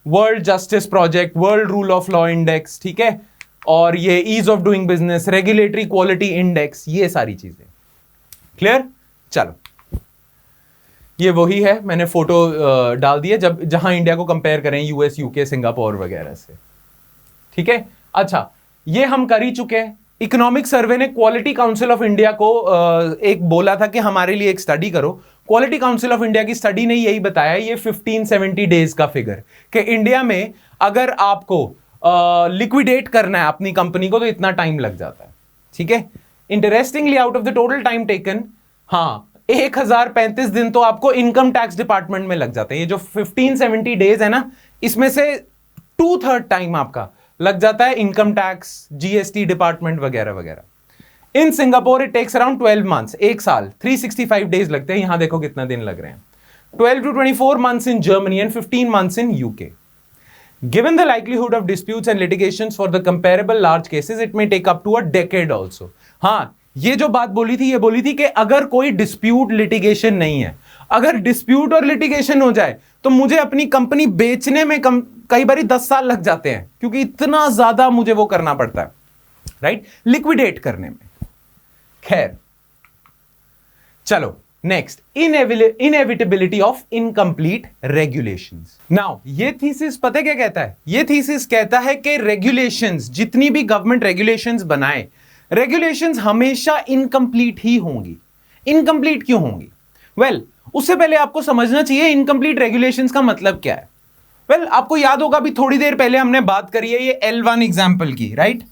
World Justice Project, World Rule of Law Index, ठीक है, और ये ease of doing business, regulatory quality index, ये सारी चीजें क्लियर। चलो ये वही है, मैंने फोटो डाल दी है जब जहां इंडिया को कंपेयर करें यूएस, यूके, सिंगापुर वगैरह से। ठीक है, अच्छा ये हम कर ही चुके हैं। इकोनॉमिक सर्वे ने क्वालिटी काउंसिल ऑफ इंडिया को एक बोला था कि हमारे लिए एक स्टडी करो। क्वालिटी काउंसिल ऑफ इंडिया की स्टडी ने यही बताया, ये 1570 डेज का फिगर, कि इंडिया में अगर आपको लिक्विडेट करना है अपनी कंपनी को तो इतना टाइम लग जाता है। ठीक है, interestingly out of the total time taken, हाँ 1035 दिन तो आपको इनकम टैक्स डिपार्टमेंट में लग जाते हैं। ये जो 1570 डेज है ना, इसमें से 2/3 टाइम आपका लग जाता है इनकम टैक्स, जीएसटी डिपार्टमेंट वगैरह वगैरह। In Singapore it takes around 12 months, एक साल 365 डेज लगते हैं। यहां देखो कितना दिन लग रहे हैं, 12 to 24 months in Germany and 15 months in UK. Given the likelihood of disputes and litigations for the comparable large cases, it may take up to a decade also. हाँ, ये जो बात बोली थी, ये बोली थी कि अगर कोई डिस्प्यूट लिटिगेशन नहीं है, अगर डिस्प्यूट और लिटिगेशन हो जाए तो मुझे अपनी कंपनी बेचने में कई बार 10 साल लग जाते हैं, क्योंकि इतना ज्यादा मुझे वो करना पड़ता है, राइट, लिक्विडेट करने में। खैर चलो next, inevitability of incomplete regulations. Now ये थीसिस पता क्या कहता है? ये थीसिस कहता है कि रेगुलेशंस, जितनी भी गवर्नमेंट रेगुलेशंस बनाए, रेगुलेशंस हमेशा इनकम्प्लीट ही होंगी। इनकम्प्लीट क्यों होंगी? वेल, उससे पहले आपको समझना चाहिए इनकम्प्लीट रेगुलेशंस का मतलब क्या है। वेल, आपको याद होगा अभी थोड़ी देर पहले हमने बात करी है ये L1 एग्जाम्पल की, राइट,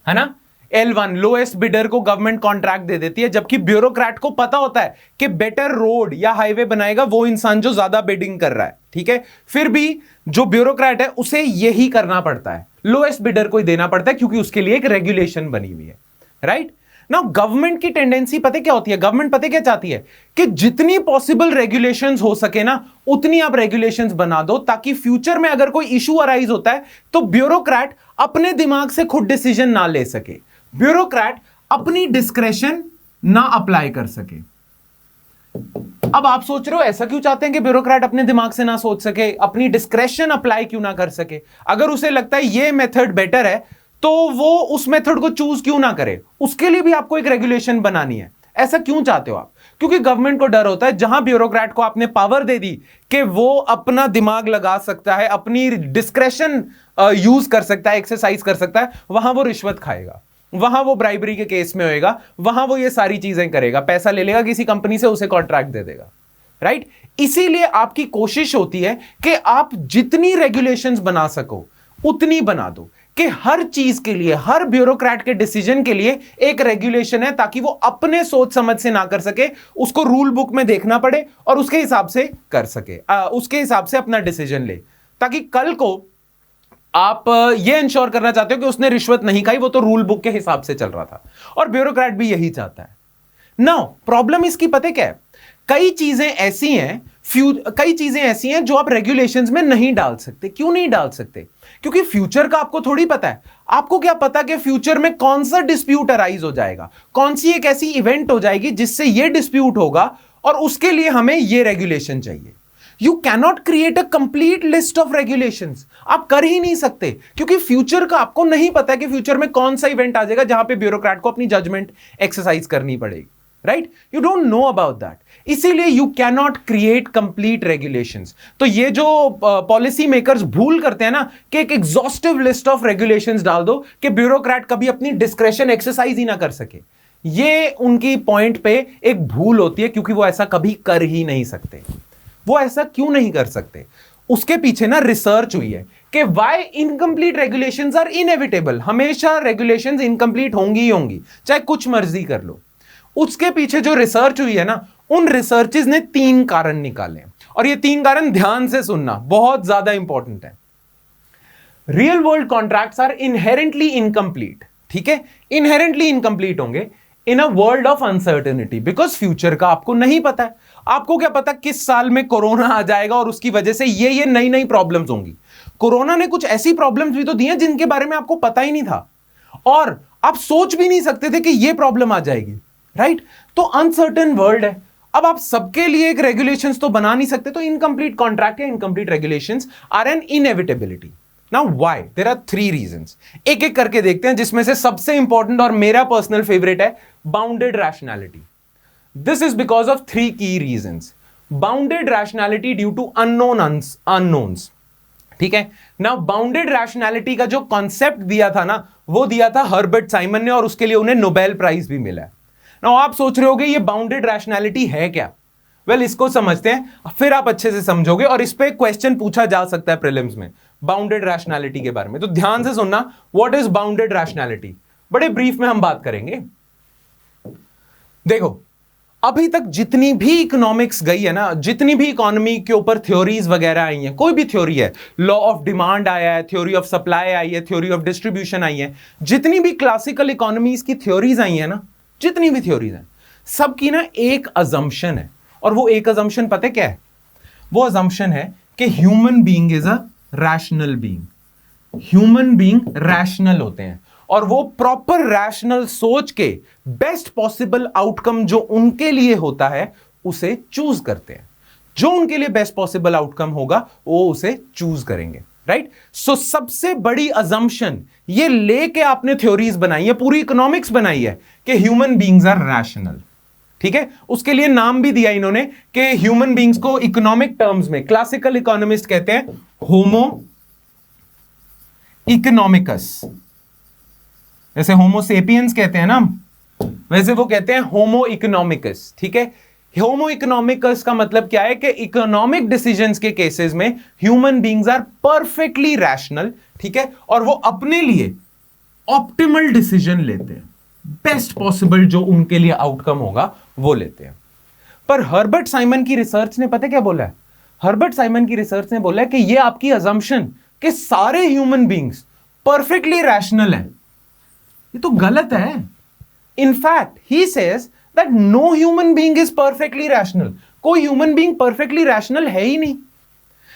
है ना। L1 लोएस्ट बिडर को गवर्नमेंट कॉन्ट्रैक्ट दे देती है, जबकि ब्यूरोक्रेट को पता होता है कि बेटर रोड या हाईवे बनाएगा वो इंसान जो ज्यादा बिडिंग कर रहा है। ठीक है, फिर भी जो ब्यूरोक्रेट है उसे यही करना पड़ता है, लोएस्ट बिडर को ही देना पड़ता है, क्योंकि उसके लिए एक रेगुलेशन बनी हुई है, राइट। नाउ गवर्नमेंट की टेंडेंसी पता क्या होती है? गवर्नमेंट पता क्या चाहती है कि जितनी पॉसिबल रेगुलेशंस हो सके ना, उतनी आप रेगुलेशंस बना दो, ताकि फ्यूचर में अगर कोई इशू अराइज होता है तो ब्यूरोक्रेट अपने दिमाग से खुद डिसीजन ना ले सके, ब्यूरोक्रेट अपनी डिस्क्रेशन ना अप्लाई कर सके। अब आप सोच रहे हो ऐसा क्यों चाहते हैं कि ब्यूरोक्रेट अपने दिमाग से ना सोच सके, अपनी डिस्क्रेशन अप्लाई क्यों ना कर सके? अगर उसे लगता है ये मेथड बेटर है तो वो उस मेथड को चूज क्यों ना करे? उसके लिए भी आपको एक रेगुलेशन बनानी है। ऐसा क्यों चाहते हो आप? क्योंकि गवर्नमेंट को डर होता है जहां ब्यूरोक्रेट को आपने पावर दे दी कि वो अपना दिमाग लगा सकता है, अपनी डिस्क्रेशन यूज कर सकता है, एक्सरसाइज कर सकता है, वहां वो रिश्वत खाएगा, वहां वो ब्राइबरी के केस में होएगा, वहां वो ये सारी चीजें करेगा, पैसा ले लेगा किसी कंपनी से, उसे कॉन्ट्रैक्ट दे देगा, राइट। इसीलिए आपकी कोशिश होती है कि आप जितनी रेगुलेशंस बना सको उतनी बना दो, कि हर चीज के लिए, हर ब्यूरोक्रेट के डिसीजन के लिए एक रेगुलेशन है, ताकि वो अपने सोच समझ से ना कर सके, उसको रूल बुक में देखना पड़े और उसके हिसाब से कर सके, उसके हिसाब से अपना डिसीजन ले, ताकि कल को आप ये इंश्योर करना चाहते हो कि उसने रिश्वत नहीं खाई, वो तो रूल बुक के हिसाब से चल रहा था। और ब्यूरोक्रेट भी यही चाहता है। नाउ प्रॉब्लम इसकी पता क्या है, कई चीजें ऐसी हैं जो आप रेगुलेशंस में नहीं डाल सकते। क्यों नहीं डाल सकते? क्योंकि फ्यूचर का आपको थोड़ी पता है। आपको क्या पता कि फ्यूचर में कौन सा डिस्प्यूट अराइज हो जाएगा, कौन सी एक ऐसी इवेंट हो जाएगी जिससे ये डिस्प्यूट होगा और उसके लिए हमें ये रेगुलेशन चाहिए। You cannot create a complete list of regulations, आप कर ही नहीं सकते, क्योंकि फ्यूचर का आपको नहीं पता कि फ्यूचर में कौन सा इवेंट आ जाएगा जहां पे ब्यूरोक्रेट को अपनी जजमेंट एक्सरसाइज करनी पड़ेगी। Right, you don't know about that, इसीलिए you cannot create complete regulations. तो ये जो पॉलिसी मेकर्स भूल करते हैं ना कि एक एग्जॉस्टिव लिस्ट ऑफ रेगुलेशंस डाल दो कि ब्यूरोक्रेट कभी अपनी डिस्क्रेशन एक्सरसाइज ही ना कर सके, ये उनकी पॉइंट पे एक भूल होती है, क्योंकि वो ऐसा कभी कर ही नहीं सकते। वो ऐसा क्यों नहीं कर सकते? उसके पीछे ना रिसर्च हुई है कि why incomplete regulations are inevitable. हमेशा रेगुलेशंस इनकम्प्लीट होंगी ही होंगी, चाहे कुछ मर्जी कर लो। उसके पीछे जो रिसर्च हुई है ना, उन रिसर्चेस ने 3 कारण निकाले, और ये 3 कारण ध्यान से सुनना, बहुत ज्यादा इंपॉर्टेंट है। Real world contracts are inherently incomplete, ठीक है, इनहेरेंटली इनकम्प्लीट होंगे in a world of uncertainty, because future का आपको नहीं पता है। आपको क्या पता किस साल में कोरोना आ जाएगा और उसकी वजह से ये नई नई प्रॉब्लम्स होंगी। कोरोना ने कुछ ऐसी प्रॉब्लम्स भी तो दी हैं जिनके बारे में आपको पता ही नहीं था, और आप सोच भी नहीं सकते थे कि ये प्रॉब्लम आ जाएगी। राइट, तो अनसर्टेन वर्ल्ड है। अब आप सबके लिए एक रेगुलेशंस तो बना नहीं सकते, तो इनकम्प्लीट कॉन्ट्रैक्ट या incomplete regulations are an inevitability. Now why? There are 3 reasons, एक एक करके देखते हैं, जिसमें से सबसे इंपॉर्टेंट और मेरा पर्सनल फेवरेट है bounded rationality. This is because of 3 key reasons. Bounded rationality due to unknowns. ठीक है ना, बाउंडेड रैशनैलिटी का जो कॉन्सेप्ट दिया था ना, वो दिया था हर्बर्ट साइमन ने, और उसके लिए उन्हें नोबेल प्राइज भी मिला है। ना आप सोच रहे होगे ये बाउंडेड रैशनैलिटी है क्या? वेल, इसको समझते हैं, फिर आप अच्छे से समझोगे, और इस पे क्वेश्चन पूछा जा सकता है प्रीलिम्स में बाउंडेड रैशनैलिटी के बारे में। तो ध्यान से सुनना, व्हाट इज बाउंडेड रैशनैलिटी, बड़े ब्रीफ में हम बात करेंगे। देखो, अभी तक जितनी भी इकोनॉमिक्स गई है ना, जितनी भी इकोनॉमी के ऊपर थ्योरीज वगैरह आई हैं, कोई भी थ्योरी है, लॉ ऑफ डिमांड आया है, थ्योरी ऑफ सप्लाई आई है, थ्योरी ऑफ डिस्ट्रीब्यूशन आई है, जितनी भी क्लासिकल इकोनॉमीज की थ्योरीज आई हैं ना, जितनी भी थ्योरीज हैं, सबकी ना एक अजम्पशन है, और वो एक अजम्पशन पता है क्या है? वो अजम्पशन है कि human being is a rational being. Human being rational होते हैं, और वो प्रॉपर रैशनल सोच के बेस्ट पॉसिबल आउटकम जो उनके लिए होता है उसे चूज करते हैं। जो उनके लिए बेस्ट पॉसिबल आउटकम होगा वो उसे चूज करेंगे। राइट, सो सबसे बड़ी अजम्पशन ये लेके आपने थ्योरीज बनाई है, पूरी इकोनॉमिक्स बनाई है कि ह्यूमन बीइंग्स आर रैशनल। ठीक है, उसके लिए नाम भी दिया इन्होंने कि ह्यूमन बीइंग्स को इकोनॉमिक टर्म्स में क्लासिकल इकोनॉमिस्ट कहते हैं होमो इकोनॉमिकस। जैसे होमो सेपियंस कहते हैं ना, वैसे वो कहते हैं होमो इकोनॉमिकस। ठीक है, होमो इकोनॉमिकस का मतलब क्या है कि इकोनॉमिक डिसीजंस के केसेस में human beings are perfectly rational. ठीक है, और वो अपने लिए ऑप्टिमल डिसीजन लेते हैं, बेस्ट पॉसिबल जो उनके लिए आउटकम होगा वो लेते हैं। पर हर्बर्ट साइमन की रिसर्च ने पता क्या बोला है? हर्बर्ट साइमन की रिसर्च ने बोला है कि ये आपकी अजम्पशन कि सारे ह्यूमन बीइंग्स परफेक्टली रैशनल हैं, ये तो गलत है। In fact he says that no human being is perfectly rational. कोई ह्यूमन बीइंग परफेक्टली रैशनल है ही नहीं।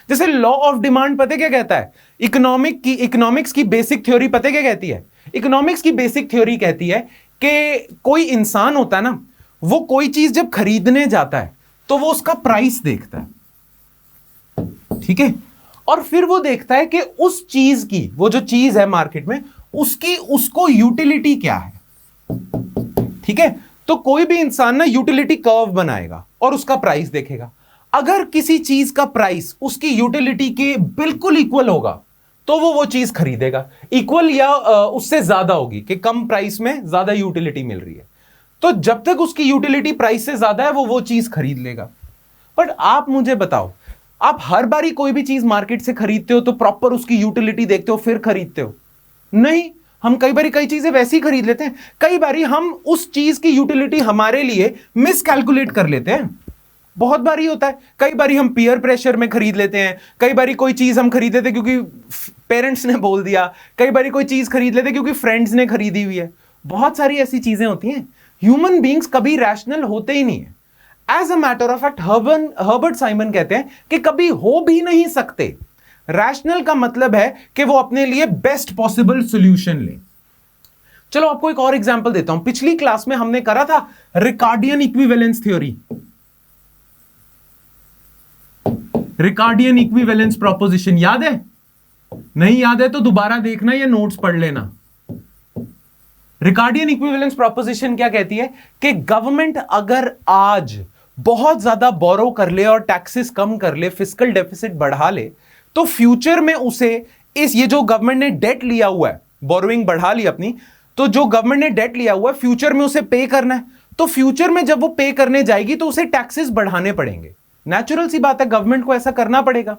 जैसे लॉ ऑफ डिमांड पता क्या कहता है? इकोनॉमिक्स की बेसिक थ्योरी पता क्या कहती है? इकोनॉमिक्स की बेसिक थ्योरी कहती है कि कोई इंसान होता है ना, वो कोई चीज जब खरीदने जाता है तो वो उसका प्राइस देखता है। ठीक है, और फिर वो देखता है कि उस चीज की, वो जो चीज है मार्केट में, उसको यूटिलिटी क्या है। ठीक है, तो कोई भी इंसान ना यूटिलिटी कर्व बनाएगा और उसका प्राइस देखेगा। अगर किसी चीज का प्राइस उसकी यूटिलिटी के बिल्कुल इक्वल होगा तो वो चीज खरीदेगा। इक्वल या उससे ज्यादा होगी कि कम प्राइस में ज्यादा यूटिलिटी मिल रही है, तो जब तक उसकी यूटिलिटी प्राइस से ज्यादा है वो चीज खरीद लेगा। बट आप मुझे बताओ, आप हर बारी कोई भी चीज मार्केट से खरीदते हो तो प्रॉपर उसकी यूटिलिटी देखते हो फिर खरीदते हो? नहीं, हम कई बारी कई चीजें वैसे ही खरीद लेते हैं। कई बारी हम उस चीज की यूटिलिटी हमारे लिए मिसकैलकुलेट कर लेते हैं, बहुत बारी होता है। कई बारी हम पीयर प्रेशर में खरीद लेते हैं, कई बारी कोई चीज हम खरीद लेते क्योंकि पेरेंट्स ने बोल दिया, कई बारी कोई चीज खरीद लेते क्योंकि फ्रेंड्स ने खरीदी हुई है। बहुत सारी ऐसी चीजें होती हैं ह्यूमन बींग्स कभी रैशनल होते ही नहीं है। As a matter of fact Herbert Simon कहते हैं कि कभी हो भी नहीं सकते। रैशनल का मतलब है कि वो अपने लिए बेस्ट पॉसिबल सॉल्यूशन ले। चलो आपको एक और एग्जांपल देता हूं। पिछली क्लास में हमने करा था Ricardian equivalence theory, Ricardian equivalence proposition याद है? नहीं याद है तो दोबारा देखना या नोट्स पढ़ लेना। रिकार्डियन इक्विवेलेंस प्रोपोजिशन क्या कहती है कि गवर्नमेंट अगर आज बहुत ज्यादा बोरो कर ले और टैक्सेस कम कर ले, फिस्कल डेफिसिट बढ़ा ले, तो फ्यूचर में उसे ये जो गवर्नमेंट ने डेट लिया हुआ है, बोरोइंग बढ़ा ली अपनी, तो जो गवर्नमेंट ने डेट लिया हुआ है फ्यूचर में उसे पे करना है, तो फ्यूचर में जब वो पे करने जाएगी तो उसे टैक्सेस बढ़ाने पड़ेंगे। नेचुरल सी बात है, गवर्नमेंट को ऐसा करना पड़ेगा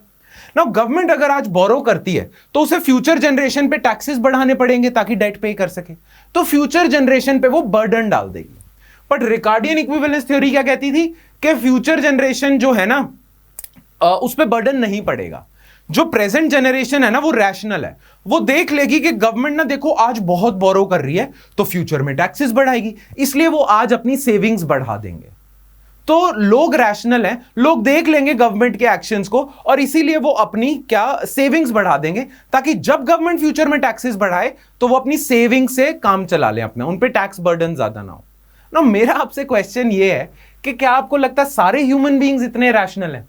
ना। गवर्नमेंट अगर आज बोरो करती है तो उसे फ्यूचर जनरेशन पे टैक्सेस बढ़ाने पड़ेंगे ताकि डेट पे कर सके, तो फ्यूचर जनरेशन पे वो बर्डन डाल देगी। बट रिकार्डियन इक्विवेलेंस थ्योरी क्या कहती थी कि फ्यूचर जनरेशन जो है ना उस पर बर्डन नहीं पड़ेगा। जो प्रेजेंट जनरेशन है ना वो रैशनल है, वो देख लेगी कि गवर्नमेंट ना देखो आज बहुत बोरो कर रही है तो फ्यूचर में टैक्सेस बढ़ाएगी, इसलिए वो आज अपनी सेविंग्स बढ़ा देंगे। तो लोग रैशनल हैं, लोग देख लेंगे गवर्नमेंट के एक्शंस को और इसीलिए वो अपनी क्या सेविंग्स बढ़ा देंगे, ताकि जब गवर्नमेंट फ्यूचर में टैक्सेस बढ़ाए तो वो अपनी सेविंग से काम चला ले अपना, उन पे टैक्स बर्डन ज्यादा ना हो ना। मेरा आपसे क्वेश्चन ये है कि क्या आपको लगता है सारे ह्यूमन बीइंग्स इतने रैशनल हैं?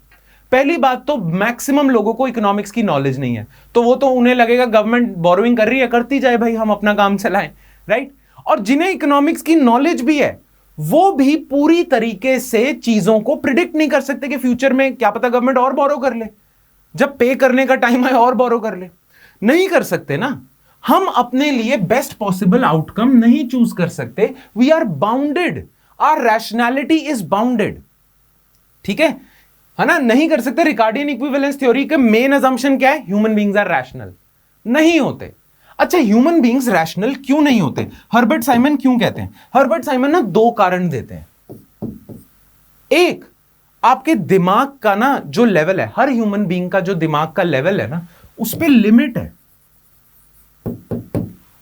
पहली बात तो मैक्सिमम लोगों को इकोनॉमिक्स की नॉलेज नहीं है, तो वो तो उन्हें लगेगा गवर्नमेंट बोरोइंग कर रही है, करती जाए भाई, हम अपना काम चलाएं, राइट। और जिन्हें इकोनॉमिक्स की नॉलेज भी है वो भी पूरी तरीके से चीजों को प्रिडिक्ट नहीं कर सकते कि फ्यूचर में क्या पता गवर्नमेंट और बोरो कर ले, जब पे करने का टाइम आए और बोरो कर ले। नहीं कर सकते ना, हम अपने लिए बेस्ट पॉसिबल आउटकम नहीं चूज कर सकते। We are bounded, our rationality is bounded, ठीक है ना, नहीं कर सकते। रिकार्डियन इक्विवेलेंस थ्योरी के मेन असम्पशन क्या है? ह्यूमन बीइंग्स आर रैशनल, नहीं होते। अच्छा, ह्यूमन बीइंग्स रैशनल क्यों नहीं होते? हर्बर्ट साइमन क्यों कहते हैं? हर्बर्ट साइमन ना दो कारण देते हैं। एक, आपके दिमाग का ना जो लेवल है, हर ह्यूमन बीइंग का जो दिमाग का लेवल है ना उस पे लिमिट है।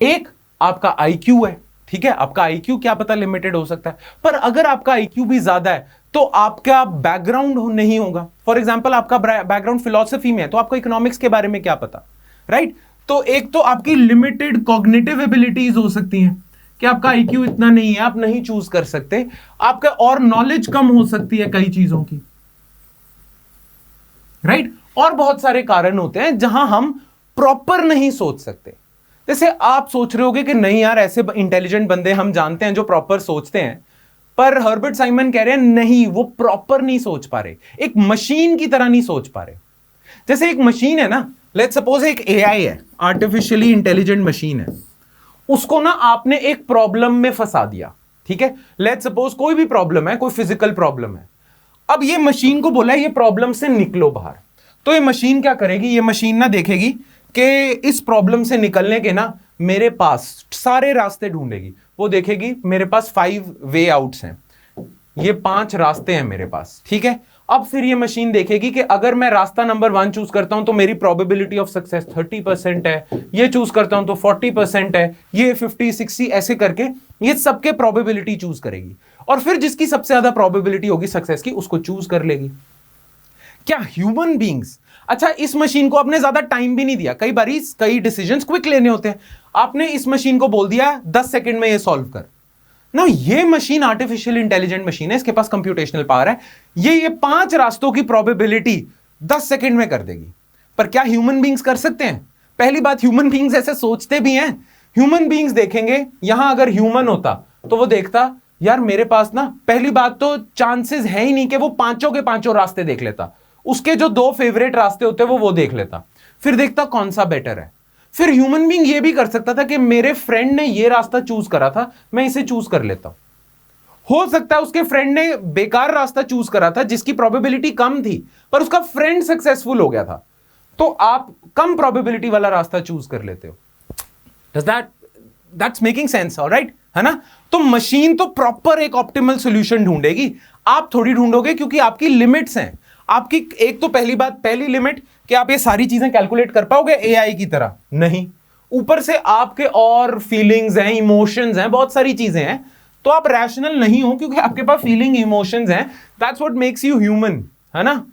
एक आपका आईक्यू है, ठीक है, आपका आईक्यू क्या पता लिमिटेड हो सकता है, पर अगर आपका आईक्यू भी ज्यादा है तो आपका बैकग्राउंड नहीं होगा। फॉर एग्जांपल आपका बैकग्राउंड फिलॉसफी में है तो आपको इकोनॉमिक्स के बारे में क्या पता, राइट। तो एक तो आपकी लिमिटेड कॉग्निटिव एबिलिटीज हो सकती हैं कि आपका आईक्यू इतना नहीं है, आप नहीं चूज कर सकते, आपका और नॉलेज कम हो सकती है कई चीजों की, राइट। और बहुत सारे कारण होते हैं जहां हम प्रॉपर नहीं सोच सकते। जैसे आप सोच रहे होगे कि नहीं यार, ऐसे इंटेलिजेंट बंदे हम जानते हैं जो प्रॉपर सोचते हैं, पर हर्बर्ट साइमन कह रहे हैं नहीं, वो प्रॉपर नहीं सोच पा रहे, एक मशीन की तरह नहीं सोच पा रहे। जैसे एक मशीन है ना, लेट्स सपोज एक एआई है, आर्टिफिशियली इंटेलिजेंट मशीन है, उसको ना आपने एक प्रॉब्लम में फंसा दिया, ठीक है। लेट्स सपोज कोई भी प्रॉब्लम है, कोई फिजिकल प्रॉब्लम है, अब ये मशीन को बोला है ये प्रॉब्लम से निकलो बाहर, तो ये मशीन क्या करेगी? ये मशीन ना देखेगी कि इस प्रॉब्लम से निकलने के ना मेरे पास सारे रास्ते ढूंढेगी। वो देखेगी मेरे पास 5 वे आउट्स हैं, ये 5 रास्ते हैं मेरे पास, ठीक है। अब फिर ये मशीन देखेगी कि अगर मैं रास्ता नंबर 1 चूज करता हूं तो मेरी प्रोबेबिलिटी ऑफ सक्सेस 30% है, ये चूज करता हूं तो 40% है, ये 50-60 ऐसे करके ये सबके प्रोबेबिलिटी चूज करेगी, और फिर जिसकी सबसे ज्यादा प्रोबेबिलिटी होगी सक्सेस की उसको चूज कर लेगी। क्या ह्यूमन बीइंग्स, अच्छा इस मशीन को आपने ज्यादा टाइम भी नहीं दिया, कई बारी कई डिसीजंस क्विक लेने होते हैं, आपने इस मशीन को बोल दिया 10 सेकंड में ये सॉल्व कर ना, ये मशीन आर्टिफिशियल इंटेलिजेंट मशीन है, इसके पास कंप्यूटेशनल पावर है, ये 5 रास्तों की प्रोबेबिलिटी 10 सेकंड में कर देगी। पर क्या ह्यूमन बीइंग्स कर सकते हैं? पहली बात, ह्यूमन बीइंग्स ऐसे सोचते भी हैं? ह्यूमन बीइंग्स देखेंगे, यहां अगर ह्यूमन होता तो वो देखता यार मेरे पास ना, पहली बात तो चांसेस है ही नहीं कि वो पांचों के पांचों रास्ते देख लेता, उसके जो 2 फेवरेट रास्ते होते वो देख लेता, फिर देखता कौन सा बेटर है। फिर ह्यूमन बीइंग ये भी कर सकता था कि मेरे फ्रेंड ने ये रास्ता चूज करा था, मैं इसे चूज कर लेता हूं। हो सकता है उसके फ्रेंड ने बेकार रास्ता चूज करा था जिसकी प्रोबेबिलिटी कम थी, पर उसका फ्रेंड सक्सेसफुल हो गया था, तो आप कम प्रोबेबिलिटी वाला रास्ता चूज कर लेते हो। Does that's making sense, all right? है ना? तो मशीन तो प्रॉपर एक ऑप्टिमल सॉल्यूशन ढूंढेगी, आप थोड़ी ढूंढोगे, क्योंकि आपकी लिमिट्स हैं। आपकी एक तो पहली लिमिट कि आप ये सारी चीजें कैलकुलेट कर पाओगे एआई की तरह, नहीं। ऊपर से आपके और फीलिंग्स हैं, इमोशंस हैं, बहुत सारी चीजें हैं, तो आप रैशनल नहीं हो, क्योंकि आपके पास फीलिंग इमोशंस हैं. That's what makes you human, है ना.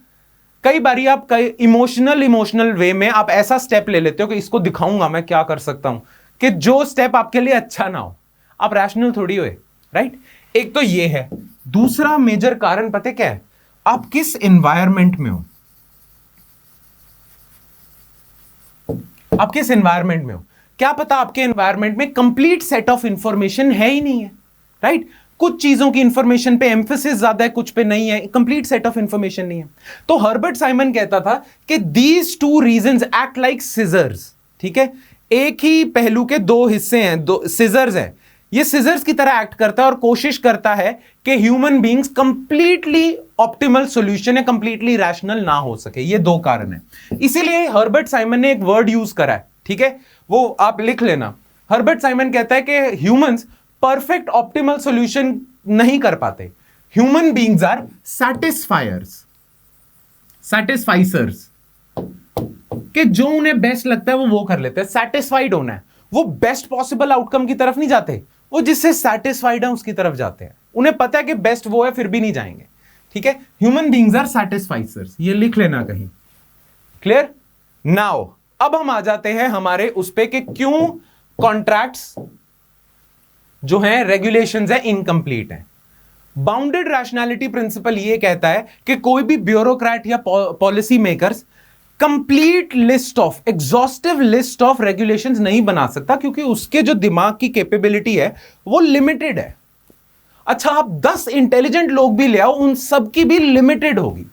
कई बारी आप कई इमोशनल वे में आप ऐसा स्टेप ले लेते हो कि इसको दिखाऊंगा मैं क्या कर सकता हूं, कि जो स्टेप आपके लिए अच्छा ना हो. आप रैशनल थोड़ी हुए, राइट. एक तो ये है. दूसरा मेजर कारण पता क्या है? आप किस एनवायरमेंट में हो. आप किस एनवायरमेंट में हो. क्या पता आपके एनवायरमेंट में कंप्लीट सेट ऑफ इंफॉर्मेशन है ही नहीं है, राइट. कुछ चीजों की इंफॉर्मेशन पे एम्फेसिस ज्यादा है, कुछ पे नहीं है, कंप्लीट सेट ऑफ इंफॉर्मेशन नहीं है. तो हर्बर्ट साइमन कहता था कि these two reasons act like scissors. ठीक है, एक ही पहलू के दो हिस्से हैं, दो सिजर्स हैं. ये सिजर्स की तरह एक्ट करता है और कोशिश करता है कि human beings completely optimal solution है, कंप्लीटली रैशनल ना हो सके. ये दो कारण है. इसीलिए हर्बर्ट साइमन ने एक वर्ड यूज करा है, ठीक है, वो आप लिख लेना. हर्बर्ट साइमन कहता है कि ह्यूमंस परफेक्ट ऑप्टिमल सॉल्यूशन नहीं कर पाते. ह्यूमन बींग्स आर सैटिस्फाइसर्स, कि जो उन्हें बेस्ट लगता है वो कर लेते हैं. सेटिस्फाइड होना है, वो बेस्ट पॉसिबल आउटकम की तरफ नहीं जाते, वो जिससे सेटिस्फाइड है उसकी तरफ जाते हैं. उन्हें पता है कि बेस्ट वो है, फिर भी नहीं जाएंगे. ठीक है, ह्यूमन बींग्स आर सैटिस्फाइसर्स. ये लिख लेना कहीं. क्लियर. नाउ अब हम आ जाते हैं हमारे उस पे कि क्यों कॉन्ट्रैक्ट्स जो हैं, रेगुलेशंस है, इनकंप्लीट है. बाउंडेड रैशनैलिटी प्रिंसिपल ये कहता है कि कोई भी ब्यूरोक्रेट या policy makers complete list of, exhaustive list of regulations नहीं बना सकता, क्योंकि उसके जो दिमाग की कैपेबिलिटी है वो लिमिटेड है. अच्छा, आप 10 इंटेलिजेंट लोग भी ले आओ, उन सब की भी लिमिटेड होगी.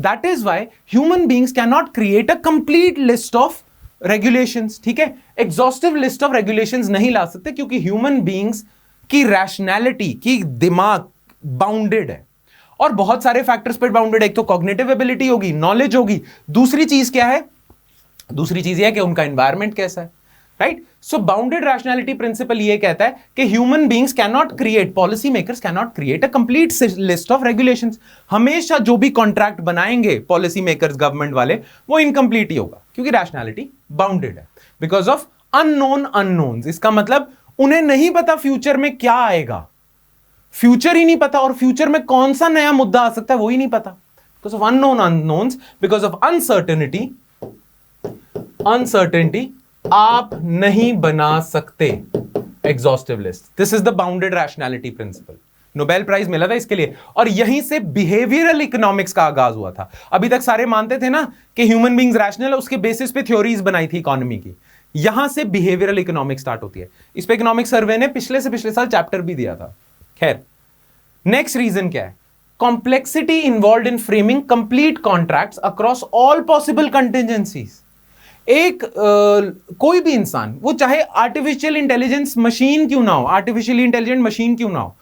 That is why human beings can not create a complete list of regulations. ठीक है, एग्जॉस्टिव लिस्ट ऑफ रेगुलेशंस नहीं ला सकते, क्योंकि ह्यूमन बींग्स की रैशनैलिटी की दिमाग बाउंडेड है और बहुत सारे फैक्टर्स पर बाउंडेड है. एक तो कॉग्निटिव एबिलिटी होगी, नॉलेज होगी. दूसरी चीज क्या है? दूसरी चीज यह है कि उनका एनवायरमेंट कैसा है, राइट. सो बाउंडेड रैशनैलिटी प्रिंसिपल ये कहता है कि human beings can not create, policy makers can not create a complete list of regulations. हमेशा जो भी कॉन्ट्रैक्ट बनाएंगे पॉलिसी मेकर्स, गवर्नमेंट वाले, वो इनकंप्लीट ही होगा, क्योंकि रैशनैलिटी बाउंडेड है बिकॉज ऑफ अननोन अननोन्स. इसका मतलब उन्हें नहीं पता फ्यूचर में क्या आएगा, फ्यूचर ही नहीं पता, और फ्यूचर में कौन सा नया मुद्दा आ सकता है वो ही नहीं पता. Because of unknown unknowns, because of uncertainty आप नहीं बना सकते exhaustive list. This is the bounded rationality principle. Nobel prize मिला था इसके लिए, और यहीं से बिहेवियरल इकोनॉमिक्स का आगाज हुआ था. अभी तक सारे मानते थे ना कि ह्यूमन बींग्स रैशनल है, उसके बेसिस पे थ्योरीज बनाई थी इकोनॉमी की. यहां से बिहेवियरल इकोनॉमिक्स स्टार्ट होती है. इस पे इकोनॉमिक सर्वे ने पिछले से पिछले साल चैप्टर भी दिया था. खैर, नेक्स्ट रीजन क्या है? Complexity involve in framing complete contracts across all possible contingencies. एक कोई भी इंसान, वो चाहे आर्टिफिशियल इंटेलिजेंस मशीन क्यों ना हो, आर्टिफिशियली इंटेलिजेंट मशीन क्यों ना हो,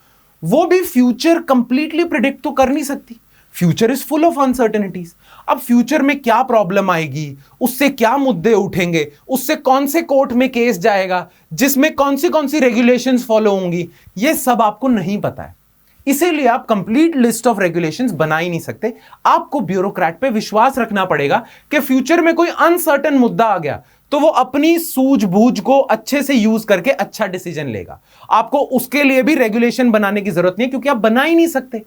वो भी फ्यूचर कंप्लीटली प्रिडिक्ट तो कर नहीं सकती. Future is full of uncertainties. अब फ्यूचर में क्या प्रॉब्लम आएगी, उससे क्या मुद्दे उठेंगे, उससे कौन से कोर्ट में केस जाएगा, जिसमें कौन सी रेगुलेशंस फॉलो होंगी, ये सब आपको नहीं पता है. इसीलिए आप कंप्लीट लिस्ट ऑफ रेगुलेशंस बना ही नहीं सकते. आपको ब्यूरोक्रेट पे विश्वास रखना पड़ेगा कि फ्यूचर में कोई अनसर्टेन मुद्दा आ गया तो वो अपनी सूझबूझ को अच्छे से यूज करके अच्छा डिसीजन लेगा. आपको उसके लिए भी रेगुलेशन बनाने की जरूरत नहीं है, क्योंकि आप बना ही नहीं सकते.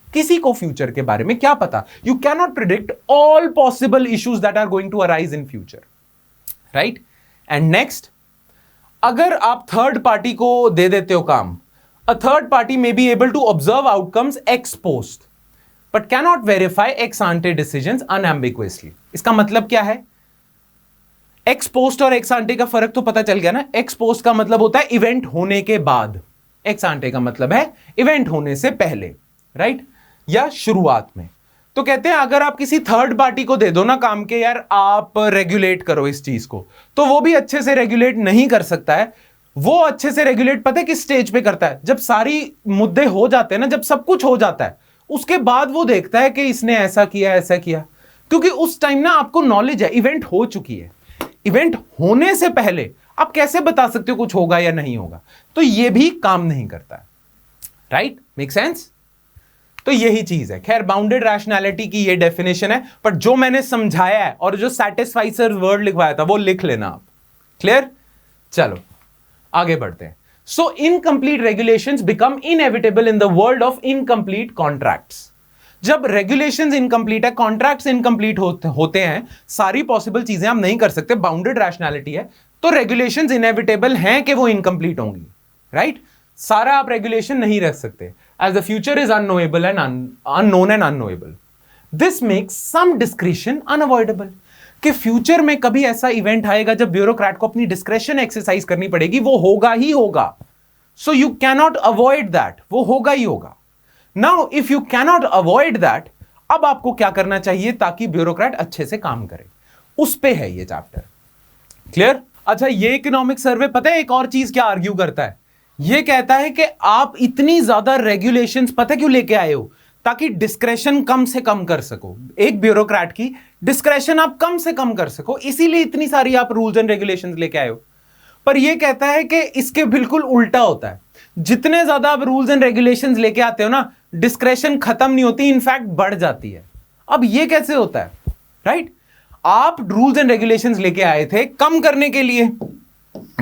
किसी को फ्यूचर के बारे में क्या पता? You can not predict all possible issues that are going to arise in future, right. And next, अगर आप थर्ड पार्टी को दे देते हो काम, a third party may be able to observe outcomes ex post but cannot verify ex ante decisions unambiguously. इसका मतलब क्या है? ex post और ex ante का फर्क तो पता चल गया ना. ex post का मतलब होता है इवेंट होने के बाद, ex ante का मतलब है इवेंट होने से पहले, राइट, या शुरुआत में. तो कहते हैं अगर आप किसी थर्ड पार्टी को दे दो ना काम के, यार आप रेगुलेट करो इस चीज को, तो वो भी अच्छे से रेगुलेट नहीं कर सकता है. वो अच्छे से रेगुलेट पता है किस स्टेज पे करता है? जब सारी मुद्दे हो जाते हैं ना, जब सब कुछ हो जाता है, उसके बाद वो देखता है कि इसने ऐसा किया ऐसा किया, क्योंकि उस टाइम ना आपको नॉलेज है, इवेंट हो चुकी है. इवेंट होने से पहले आप कैसे बता सकते हो कुछ होगा या नहीं होगा? तो ये भी काम नहीं करता है, राइट. Make sense? तो यही चीज है. खैर, बाउंडेड रैशनैलिटी की ये डेफिनेशन है, पर जो मैंने समझाया है और जो सैटिस्फाइसर वर्ड लिखवाया था वो लिख लेना आप. क्लियर? चलो आगे बढ़ते हैं. So incomplete regulations become inevitable in the world of incomplete contracts. जब regulations incomplete है, contracts incomplete होते हैं, सारी possible चीजें आप नहीं कर सकते, bounded rationality है, तो regulations inevitable हैं कि वो incomplete होंगी, right? सारा आप regulation नहीं रख सकते, as the future is unknowable and unknown and unknowable. This makes some discretion unavoidable. कि फ्यूचर में कभी ऐसा इवेंट आएगा जब ब्यूरोक्रेट को अपनी डिस्क्रेशन एक्सरसाइज करनी पड़ेगी, वो होगा ही होगा. So you cannot avoid that, वो होगा ही होगा. Now if you cannot avoid that, अब आपको क्या करना चाहिए ताकि ब्यूरोक्रेट अच्छे से काम करे, उस पे है ये चैप्टर. क्लियर? अच्छा, ये इकोनॉमिक सर्वे पता है एक और चीज क्या आर्ग्यू करता है? ये कहता है कि आप इतनी ज्यादा रेगुलेशंस पता क्यों लेके आए हो? ताकि डिस्क्रेशन कम से कम कर सको. एक ब्यूरोक्रेट की डिस्क्रेशन आप कम से कम कर सको, इसीलिए इतनी सारी आप रूल्स एंड रेगुलेशंस लेके आए हो. पर यह कहता है कि इसके बिल्कुल उल्टा होता है. जितने ज्यादा आप रूल्स एंड रेगुलेशंस लेके आते हो ना, डिस्क्रेशन खत्म नहीं होती, इनफैक्ट बढ़ जाती है. अब यह कैसे होता है? राइट? आप रूल्स एंड रेगुलेशंस लेके आए थे कम करने के लिए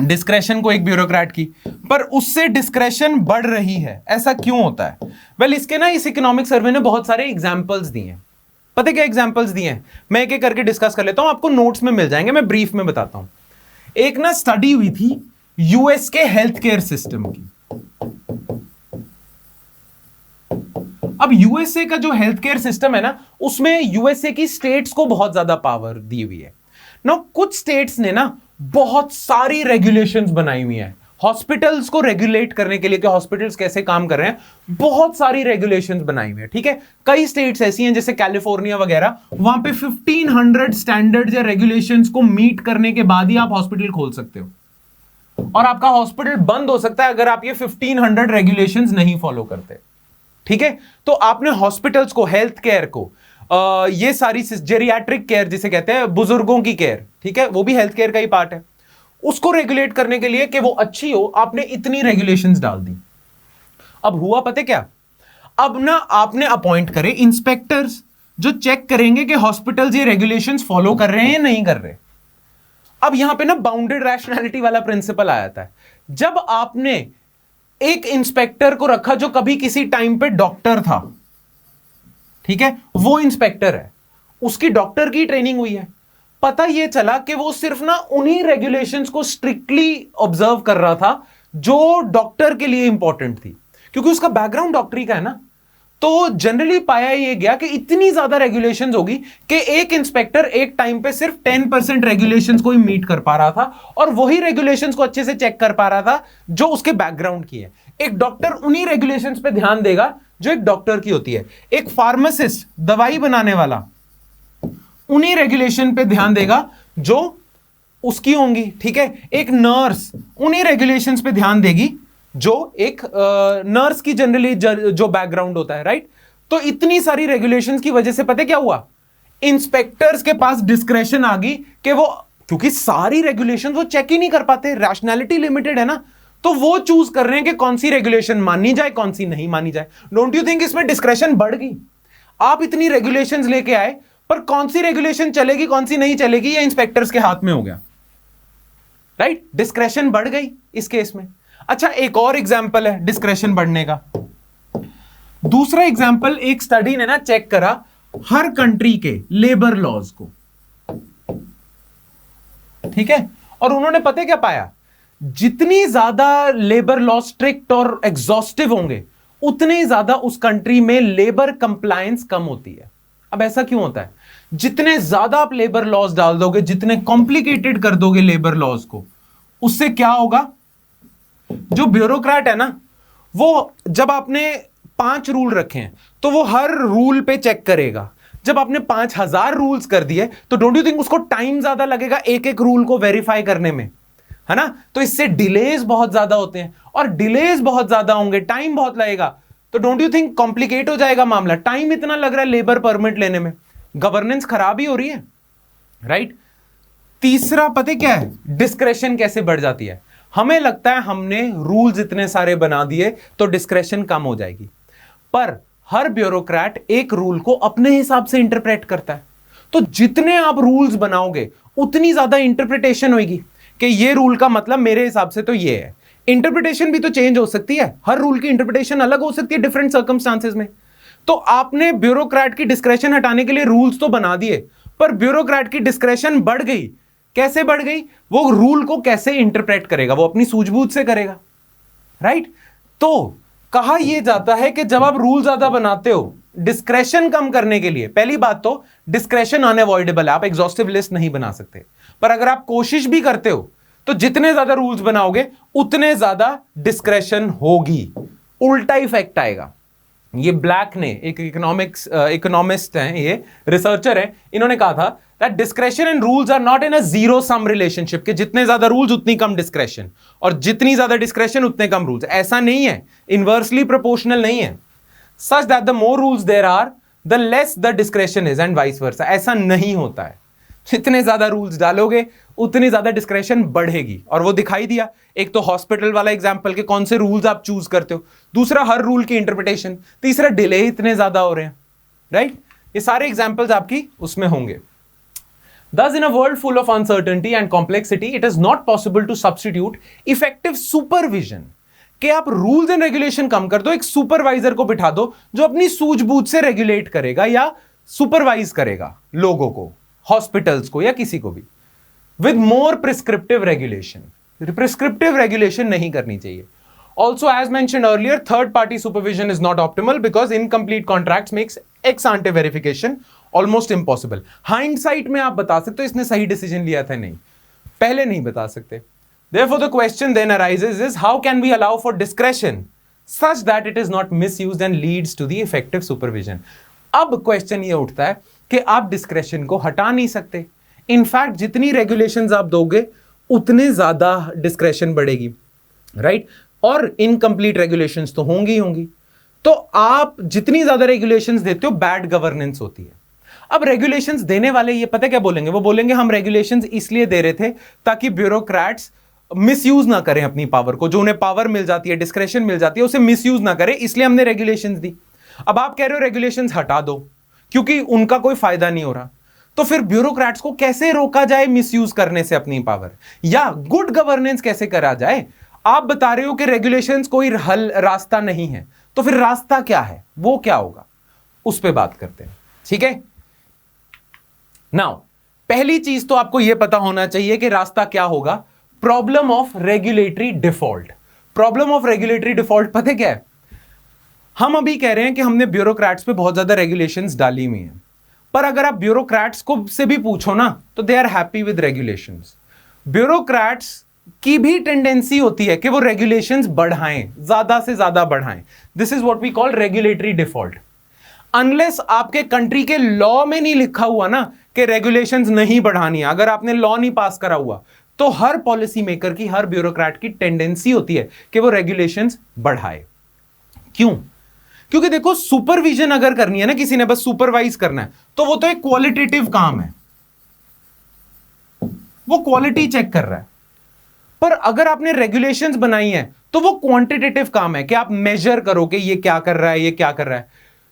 डिस्क्रेशन को एक ब्यूरोक्रेट की, पर उससे डिस्क्रेशन बढ़ रही है. ऐसा क्यों होता है? वेल, इसके ना इस इकोनॉमिक सर्वे ने बहुत सारे एग्जांपल्स दिए हैं. पता क्या एग्जांपल्स दिए हैं? मैं एक एक करके डिस्कस कर लेता हूं, आपको नोट्स में मिल जाएंगे, मैं ब्रीफ में बताता हूं. एक ना स्टडी हुई थी यूएस के हेल्थ केयर सिस्टम की. अब यूएसए का जो हेल्थ केयर सिस्टम है ना, उसमें यूएसए की स्टेट्स को बहुत ज्यादा पावर दी हुई है ना. कुछ स्टेट्स ने ना बहुत सारी रेगुलेशंस बनाई हुई हैं हॉस्पिटल्स को रेगुलेट करने के लिए कि हॉस्पिटल्स कैसे काम कर रहे हैं. बहुत सारी रेगुलेशंस बनाई हुई है. ठीक है, कई स्टेट्स ऐसी हैं जैसे कैलिफोर्निया वगैरह, वहां पे 1500 स्टैंडर्ड्स या रेगुलेशंस को मीट करने के बाद ही आप हॉस्पिटल खोल सकते हो, और आपका हॉस्पिटल बंद हो सकता है अगर आप ये 1500 रेगुलेशंस नहीं फॉलो करते. ठीक है, तो आपने हॉस्पिटल्स को, हेल्थ केयर को, ये सारी जेरियाट्रिक केयर जिसे कहते हैं, बुजुर्गों की केयर, ठीक है, वो भी हेल्थ केयर का ही पार्ट है, उसको रेगुलेट करने के लिए कि वो अच्छी हो, आपने इतनी रेगुलेशंस डाल दी. अब हुआ पता क्या? अब ना आपने अपॉइंट करे इंस्पेक्टर्स जो चेक करेंगे कि हॉस्पिटल्स ये रेगुलेशंस फॉलो कर रहे हैं या नहीं कर रहे. अब यहां पे ना बाउंडेड रैशनैलिटी वाला प्रिंसिपल आ जाता है. जब आपने एक इंस्पेक्टर को रखा जो कभी किसी टाइम पे डॉक्टर था, ठीक है, वो इंस्पेक्टर है, उसकी डॉक्टर की ट्रेनिंग हुई है, पता यह चला कि वो सिर्फ ना उन्हीं रेगुलेशंस को स्ट्रिक्टली ऑब्जर्व कर रहा था जो डॉक्टर के लिए इंपॉर्टेंट थी, क्योंकि उसका बैकग्राउंड डॉक्टरी का है ना. तो जनरली पाया यह गया कि इतनी ज्यादा रेगुलेशंस होगी कि एक इंस्पेक्टर एक टाइम पे सिर्फ 10% रेगुलेशंस को ही मीट कर पा रहा था, और वही रेगुलेशंस को अच्छे से चेक कर पा रहा था जो उसके बैकग्राउंड की है. एक डॉक्टर उन्हीं रेगुलेशंस पे ध्यान देगा जो एक डॉक्टर की होती है. एक फार्मासिस्ट, दवाई बनाने वाला, उन्हीं रेगुलेशन पे ध्यान देगा जो उसकी होंगी. ठीक है, एक नर्स उन्हीं रेगुलेशंस पे ध्यान देगी जो एक नर्स की जनरली जो बैकग्राउंड होता है. राइट? तो इतनी सारी रेगुलेशंस की वजह से पता क्या हुआ? इंस्पेक्टर्स के पास डिस्क्रेशन आ गई कि वो, क्योंकि सारी रेगुलेशंस वो चेक ही नहीं कर पाते, रैशनैलिटी लिमिटेड है ना, तो वो चूज कर रहे हैं कि कौन सी रेगुलेशन मानी जाए, कौन सी नहीं मानी जाए. डोंट यू थिंक इसमें डिस्क्रेशन बढ़ गई? आप इतनी रेगुलेशंस लेके आए, पर कौन सी रेगुलेशन चलेगी कौन सी नहीं चलेगी ये इंस्पेक्टर्स के हाथ में हो गया. राइट? डिस्क्रेशन बढ़ गई इस केस में. अच्छा, एक और एग्जांपल है डिस्क्रेशन बढ़ने का. दूसरा एग्जांपल, एक स्टडी ने ना चेक करा हर कंट्री के लेबर लॉज को. ठीक है, और उन्होंने पता क्या पाया? जितनी ज्यादा लेबर लॉ स्ट्रिक्ट और एग्जॉस्टिव होंगे, उतने ज्यादा उस कंट्री में लेबर कंप्लायंस कम होती है. अब ऐसा क्यों होता है? जितने ज्यादा आप लेबर लॉज डाल दोगे, जितने कॉम्प्लिकेटेड कर दोगे लेबर लॉज को, उससे क्या होगा? जो ब्यूरोक्रेट है ना, वो जब आपने 5 रूल रखे हैं तो वो हर रूल पे चेक करेगा. जब आपने 5000 रूल्स कर दिए तो डोंट यू थिंक उसको टाइम ज्यादा लगेगा एक एक रूल को वेरीफाई करने में, है ना? तो इससे डिलेज बहुत ज्यादा होते हैं, और डिलेज बहुत ज्यादा होंगे, टाइम बहुत लगेगा, तो डोंट यू थिंक कॉम्प्लिकेट हो जाएगा मामला. टाइम इतना लग रहा है लेबर परमिट लेने में, गवर्नेंस खराब ही हो रही है. राइट? तीसरा पता क्या है? डिस्क्रेशन कैसे बढ़ जाती है? हमें लगता है हमने रूल्स इतने सारे बना दिए तो डिस्क्रेशन कम हो जाएगी, पर हर ब्यूरोक्रेट एक रूल को अपने हिसाब से इंटरप्रेट करता है. तो जितने आप रूल्स बनाओगे उतनी ज्यादा इंटरप्रिटेशन होगी कि ये रूल का मतलब मेरे हिसाब से तो ये है, इंटरप्रिटेशन भी तो चेंज हो सकती है, हर रूल की इंटरप्रिटेशन अलग हो सकती है डिफरेंट सर्कमस्टांसेस में। तो आपने ब्यूरोक्रेट की डिस्क्रेशन हटाने के लिए रूल्स तो बना दिए, पर ब्यूरोक्रेट की डिस्क्रेशन बढ़ गई। कैसे बढ़ गई? वो रूल को कैसे इंटरप्रेट करेगा, वो अपनी सूझबूझ से करेगा, राइट? तो कहा यह जाता है कि जब आप रूल ज्यादा बनाते हो डिस्क्रेशन कम करने के लिए, पहली बात तो डिस्क्रेशन अनअवॉइडेबल है, आप एग्जॉस्टिव लिस्ट नहीं बना सकते, पर अगर आप कोशिश भी करते हो तो जितने ज्यादा रूल्स बनाओगे उतने ज्यादा डिस्क्रेशन होगी, उल्टा इफेक्ट आएगा। ये ब्लैक ने, एक इकोनॉमिस्ट हैं, ये रिसर्चर हैं, इन्होंने कहा था that discretion and rules are not in a zero sum relationship, कि जितने ज्यादा रूल्स उतनी कम डिस्क्रेशन, और जितनी ज्यादा डिस्क्रेशन उतने कम रूल्स। ऐसा नहीं है, इनवर्सली प्रोपोर्शनल नहीं है। Such that the more rules there are the less the discretion is, and vice versa. ऐसा नहीं होता है, जितने ज्यादा रूल्स डालोगे उतनी ज्यादा डिस्क्रेशन बढ़ेगी, और वो दिखाई दिया। एक तो हॉस्पिटल वाला एग्जांपल के कौन से रूल्स आप चूज करते हो, दूसरा हर रूल की इंटरप्रिटेशन, तीसरा डिले इतने ज्यादा हो रहे हैं, राइट? ये सारे एग्जांपल्स आपकी उसमें होंगे। Thus, in a world full of uncertainty and complexity, it is not possible to substitute effective supervision. कि आप रूल्स एंड रेगुलेशन कम कर दो, एक सुपरवाइजर को बिठा दो जो अपनी सूझबूझ से रेगुलेट करेगा या सुपरवाइज करेगा लोगों को, हॉस्पिटल्स को या किसी को भी, with more prescriptive regulation. Prescriptive regulation नहीं करनी चाहिए। Also, as mentioned earlier, third-party supervision is not optimal because incomplete contracts makes ex-ante verification almost impossible. Hindsight में आप बता सकते हो इसने सही डिसीजन लिया था, नहीं, पहले नहीं बता सकते। Therefore, the question then arises is how can we allow for discretion such that it is not misused and leads to the effective supervision? अब क्वेश्चन ये उठता है कि आप डिस्क्रेशन को हटा नहीं सकते। इनफैक्ट जितनी रेगुलेशंस आप दोगे उतने ज्यादा डिस्क्रेशन बढ़ेगी, राइट? और इनकम्प्लीट रेगुलेशंस तो होंगी होंगी। तो आप जितनी ज्यादा रेगुलेशंस देते हो बैड गवर्नेंस होती है। अब रेगुलेशंस देने वाले ये पता क्या बोलेंगे? वो बोलेंगे हम रेगुलेशंस इसलिए दे रहे थे ताकि ब्यूरोक्रेट्स मिसयूज ना करें अपनी पावर को, जो उन्हें पावर मिल जाती है, डिस्क्रेशन मिल जाती है, उसे मिसयूज ना करें, इसलिए हमने रेगुलेशंस दी। अब आप कह रहे हो रेगुलेशंस हटा दो क्योंकि उनका कोई फायदा नहीं हो रहा, तो फिर ब्यूरोक्रेट्स को कैसे रोका जाए मिसयूज करने से अपनी पावर, या गुड गवर्नेंस कैसे करा जाए? आप बता रहे हो कि रेगुलेशंस कोई हल रास्ता नहीं है, तो फिर रास्ता क्या है, वो क्या होगा, उस पे बात करते हैं, ठीक है? नाउ पहली चीज तो आपको यह पता होना चाहिए कि रास्ता क्या होगा। Problem of regulatory default. Problem of regulatory default पता क्या है? हम अभी कह रहे हैं कि हमने ब्यूरोक्रेट्स पे बहुत ज्यादा रेगुलेशंस डाली हुई हैं, पर अगर आप ब्यूरोक्रेट्स को से भी पूछो ना तो they are happy with regulations. Bureaucrats की भी टेंडेंसी होती है कि वो रेगुलेशंस बढ़ाएं, ज्यादा से ज्यादा बढ़ाएं। This is what we call regulatory default. Unless आपके कंट्री के लॉ में नहीं लिखा हुआ ना कि रेगुलेशंस नहीं बढ़ानी है, अगर आपने लॉ नहीं पास करा हुआ, तो हर पॉलिसी मेकर की, हर ब्यूरोक्रेट की टेंडेंसी होती है कि वो रेगुलेशंस बढ़ाए। क्यों? क्योंकि देखो, सुपरविजन अगर करनी है ना, किसी ने बस सुपरवाइज करना है, तो वो तो एक क्वालिटेटिव काम है, वो क्वालिटी चेक कर रहा है। पर अगर आपने रेगुलेशंस बनाई है तो वो क्वांटिटेटिव काम है कि आप मेजर करो कि ये क्या कर रहा है, ये क्या कर रहा है।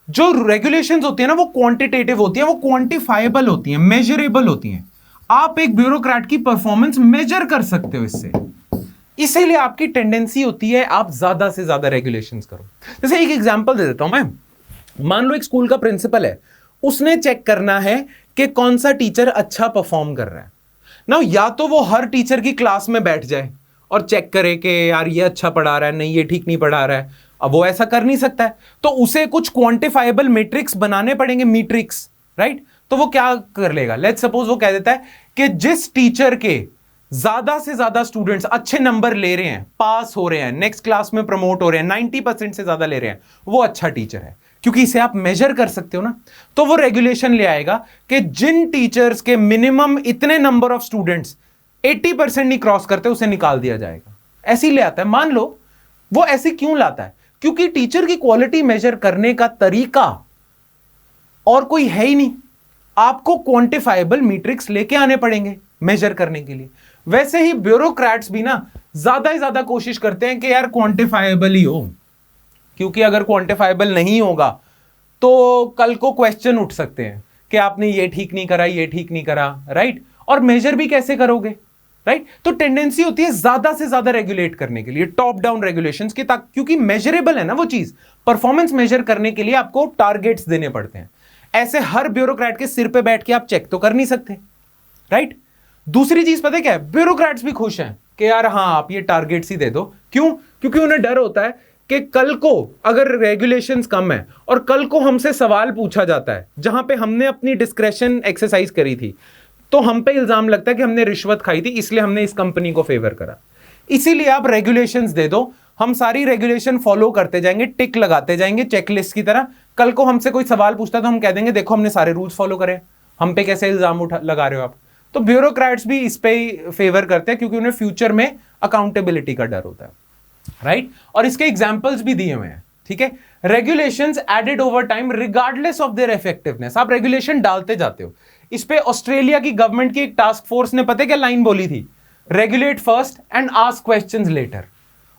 जो रेगुलेशंस होती है ना वो क्वांटिटेटिव होती है, वो क्वांटिफाइबल होती है, मेजरेबल होती हैं। आप एक ब्यूरोक्रेट की परफॉर्मेंस मेजर कर सकते हो इससे, इसीलिए आपकी टेंडेंसी होती है आप ज्यादा से ज्यादा रेगुलेशंस करो। जैसे एक एग्जांपल दे देता हूं मैं। मान लो एक स्कूल का प्रिंसिपल है, उसने चेक करना है कि कौन सा टीचर अच्छा परफॉर्म कर रहा है ना। या तो वो हर टीचर की क्लास में बैठ जाए और चेक करे कि यार ये अच्छा पढ़ा रहा है, नहीं ये ठीक नहीं पढ़ा रहा है। अब वो ऐसा कर नहीं सकता है, तो उसे कुछ क्वांटिफाइबल मैट्रिक्स बनाने पड़ेंगे, मैट्रिक्स, राइट? तो वो क्या कर लेगा? लेट्स सपोज वो कह देता है कि जिस टीचर के ज्यादा से ज्यादा स्टूडेंट्स अच्छे नंबर ले रहे हैं, पास हो रहे हैं, नेक्स्ट क्लास में प्रमोट हो रहे हैं, 90% से ज्यादा ले रहे हैं, वो अच्छा टीचर है। क्योंकि इसे आप मेजर कर सकते हो ना, तो वो रेगुलेशन ले आएगा कि जिन टीचर्स के मिनिमम इतने नंबर ऑफ स्टूडेंट्स 80% नहीं क्रॉस करते, उसे निकाल दिया जाएगा। ऐसे ले आता है। मान लो वो ऐसे क्यों लाता है? क्योंकि टीचर की क्वालिटी मेजर करने का तरीका और कोई है ही नहीं। आपको क्वांटिफाइबल मैट्रिक्स लेके आने पड़ेंगे मेजर करने के लिए। वैसे ही ब्यूरोक्रेट्स भी ना ज्यादा ही ज्यादा कोशिश करते हैं कि यार क्वांटिफाइबल ही हो, क्योंकि अगर क्वांटिफाइबल नहीं होगा तो कल को क्वेश्चन उठ सकते हैं कि आपने ये ठीक नहीं करा, ये ठीक नहीं करा, राइट? और मेजर भी कैसे करोगे, राइट। तो टेंडेंसी होती है ज्यादा से ज्यादा रेगुलेट करने के लिए, टॉप डाउन रेगुलेशंस की, क्योंकि मेजरेबल है ना वो चीज। परफॉर्मेंस मेजर करने के लिए आपको टारगेट्स देने पड़ते हैं। ऐसे हर ब्यूरोक्रेट के सिर पे बैठ के आप चेक तो कर नहीं सकते, राइट। दूसरी चीज पता है क्या है, ब्यूरोक्रेट्स भी खुश हैं कि यार हाँ आप ये टारगेट्स ही दे दो। क्यों? क्योंकि उन्हें डर होता है कि कल को अगर रेगुलेशंस कम है और कल को हमसे सवाल पूछा जाता है जहां पे हमने अपनी डिस्क्रेशन एक्सरसाइज करी थी, तो हम पे इल्जाम लगता है कि हमने रिश्वत खाई थी, इसलिए हमने इस कंपनी को फेवर करा। इसीलिए आप रेगुलेशंस दे दो, हम सारी रेगुलेशन फॉलो करते जाएंगे, टिक लगाते जाएंगे चेकलिस्ट की तरह। कल को हमसे कोई सवाल पूछता है तो हम कह देंगे देखो हमने सारे रूल्स फॉलो करे, हम पे कैसे इल्जाम लगा रहे हो आप। तो ब्यूरोक्रेट्स भी इस पे ही फेवर करते हैं क्योंकि उन्हें फ्यूचर में अकाउंटेबिलिटी का डर होता है, राइट। और इसके एग्जाम्पल्स भी दिए हुए हैं, ठीक है। Regulations added over time regardless of their effectiveness, आप रेगुलेशन डालते जाते हो। इस पे ऑस्ट्रेलिया की गवर्नमेंट की एक टास्क फोर्स ने पता है क्या लाइन बोली थी, regulate first and ask questions letter.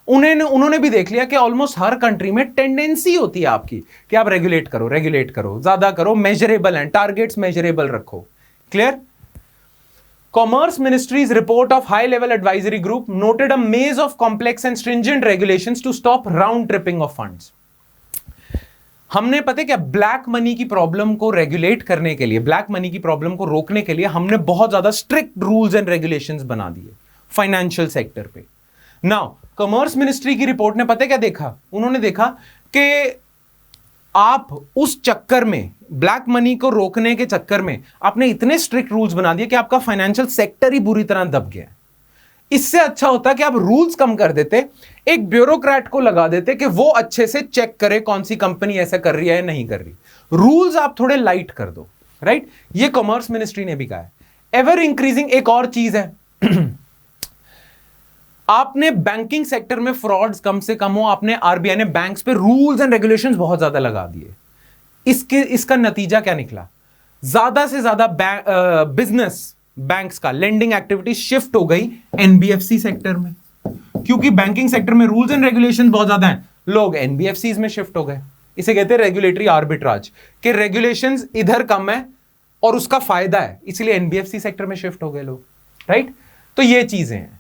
उन्होंने भी देख लिया कि ऑलमोस्ट हर कंट्री में टेंडेंसी होती है आपकी कि आप रेगुलेट करो, ज्यादा करो, मेजरेबल एंड टारगेट्स मेजरेबल रखो। Clear? Commerce Ministry's report of high-level advisory group noted a maze of complex and stringent regulations to stop round-tripping of funds. हमने पता है क्या ब्लैक मनी की प्रॉब्लम को रेगुलेट करने के लिए, ब्लैक मनी की प्रॉब्लम को रोकने के लिए हमने बहुत ज्यादा स्ट्रिक्ट रूल्स एंड रेगुलेशंस बना दिए फाइनेंशियल सेक्टर पे। नाउ कॉमर्स मिनिस्ट्री की रिपोर्ट ने पता है क्या देखा, उन्होंने देखा कि आप उस चक्कर में, ब्लैक मनी को रोकने के चक्कर में आपने इतने स्ट्रिक्ट रूल्स बना दिए कि आपका फाइनेंशियल सेक्टर ही बुरी तरह दब गया। इससे अच्छा होता कि आप रूल्स कम कर देते, एक ब्यूरोक्रेट को लगा देते कि वो अच्छे से चेक करे कौन सी कंपनी ऐसा कर रही है या नहीं कर रही। रूल्स आप थोड़े लाइट कर दो, राइट। ये कॉमर्स मिनिस्ट्री ने भी कहा है। एवर इंक्रीजिंग एक और चीज है आपने बैंकिंग सेक्टर में फ्रॉड्स कम से कम हो, आपने आरबीआई ने बैंक्स पे रूल्स एंड रेगुलेशंस बहुत ज्यादा लगा दिए। इसका नतीजा क्या निकला, ज्यादा से ज्यादा बिजनेस बैंक्स का लेंडिंग एक्टिविटी शिफ्ट हो गई एनबीएफसी सेक्टर में, क्योंकि बैंकिंग सेक्टर में रूल्स एंड रेगुलेशंस बहुत ज्यादा हैं, लोग एनबीएफसीज में शिफ्ट हो गए। इसे कहते हैं रेगुलेटरी आर्बिट्राज, कि रेगुलेशंस इधर कम है और उसका फायदा है, इसलिए एनबीएफसी सेक्टर में शिफ्ट हो गए लोग, राइट। तो ये चीजें हैं।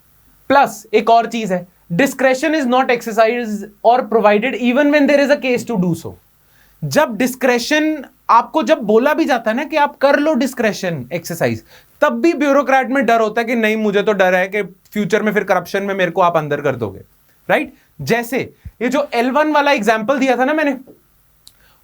प्लस एक और चीज है, डिस्क्रेशन इज नॉट एक्सरसाइज और provided even when there is a case to do so. जब डिस्क्रेशन आपको जब बोला भी जाता है ना कि आप कर लो डिस्क्रेशन एक्सरसाइज, तब भी ब्यूरोक्रेट में डर होता है कि नहीं, मुझे तो डर है कि फ्यूचर में फिर करप्शन में मेरे को आप अंदर कर दोगे, राइट। जैसे ये जो L1 वाला एग्जांपल दिया था ना मैंने,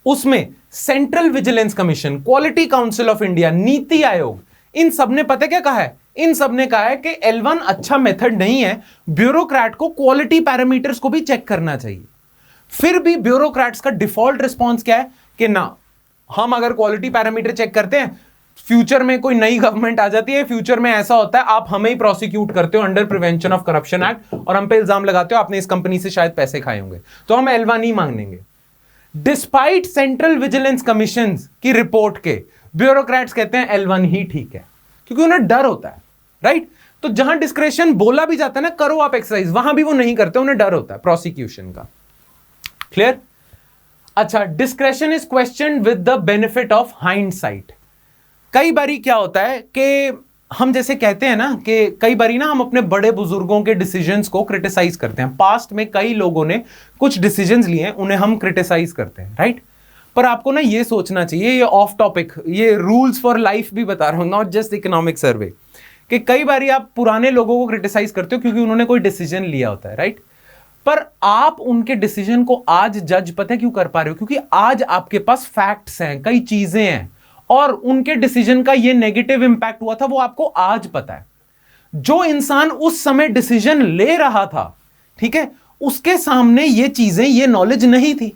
उसमें central vigilance commission, quality council of India, NITI Aayog, इन सब ने पता क्या कहा है, इन सब ने कहा है कि L1 अच्छा मेथड नहीं है, ब्यूरोक्रेट को क्वालिटी पैरामीटर्स को भी चेक करना चाहिए। फिर भी ब्यूरोक्रेट्स का डिफॉल्ट रिस्पॉन्स क्या है कि ना, हम अगर क्वालिटी पैरामीटर चेक करते हैं, फ्यूचर में कोई नई गवर्नमेंट आ जाती है, फ्यूचर में ऐसा होता है आप हमें ही प्रोसिक्यूट करते हो under Prevention of Corruption act और हम पे इल्जाम लगाते हो आपने इस कंपनी से शायद पैसे खाए होंगे, तो हम L1 ही मांगेंगे। डिस्पाइट सेंट्रल विजिलेंस कमीशन की रिपोर्ट के ब्यूरोक्रेट्स कहते हैं L1 ही ठीक है, क्योंकि उन्हें डर होता है, राइट। तो जहां डिस्क्रेशन बोला भी जाता है ना, करो आप एक्सरसाइज, वहां भी वो नहीं करते, उन्हें डर होता है प्रोसिक्यूशन का। क्लियर? अच्छा, discretion is question with the benefit of hindsight. कई बारी क्या होता है कि हम जैसे कहते हैं ना कि कई बारी ना हम अपने बड़े बुजुर्गों के डिसीजंस को क्रिटिसाइज करते हैं। पास्ट में कई लोगों ने कुछ डिसीजंस लिए हैं, उन्हें हम क्रिटिसाइज करते हैं, राइट। पर आपको ना ये सोचना चाहिए, ये ऑफ टॉपिक, ये रूल्स फॉर लाइफ भी बता रहा हूं, नॉट जस्ट इकोनॉमिक सर्वे, कि कई बारी आप पुराने लोगों को क्रिटिसाइज करते हो क्योंकि उन्होंने कोई डिसीजन लिया होता है, राइट। पर आप उनके डिसीजन को आज जज पता है क्यों कर पा रहे हो, क्योंकि आज आपके पास फैक्ट्स हैं, कई चीजें हैं, और उनके डिसीजन का ये नेगेटिव इंपैक्ट हुआ था वो आपको आज पता है। जो इंसान उस समय डिसीजन ले रहा था, ठीक है, उसके सामने ये चीजें, ये नॉलेज नहीं थी।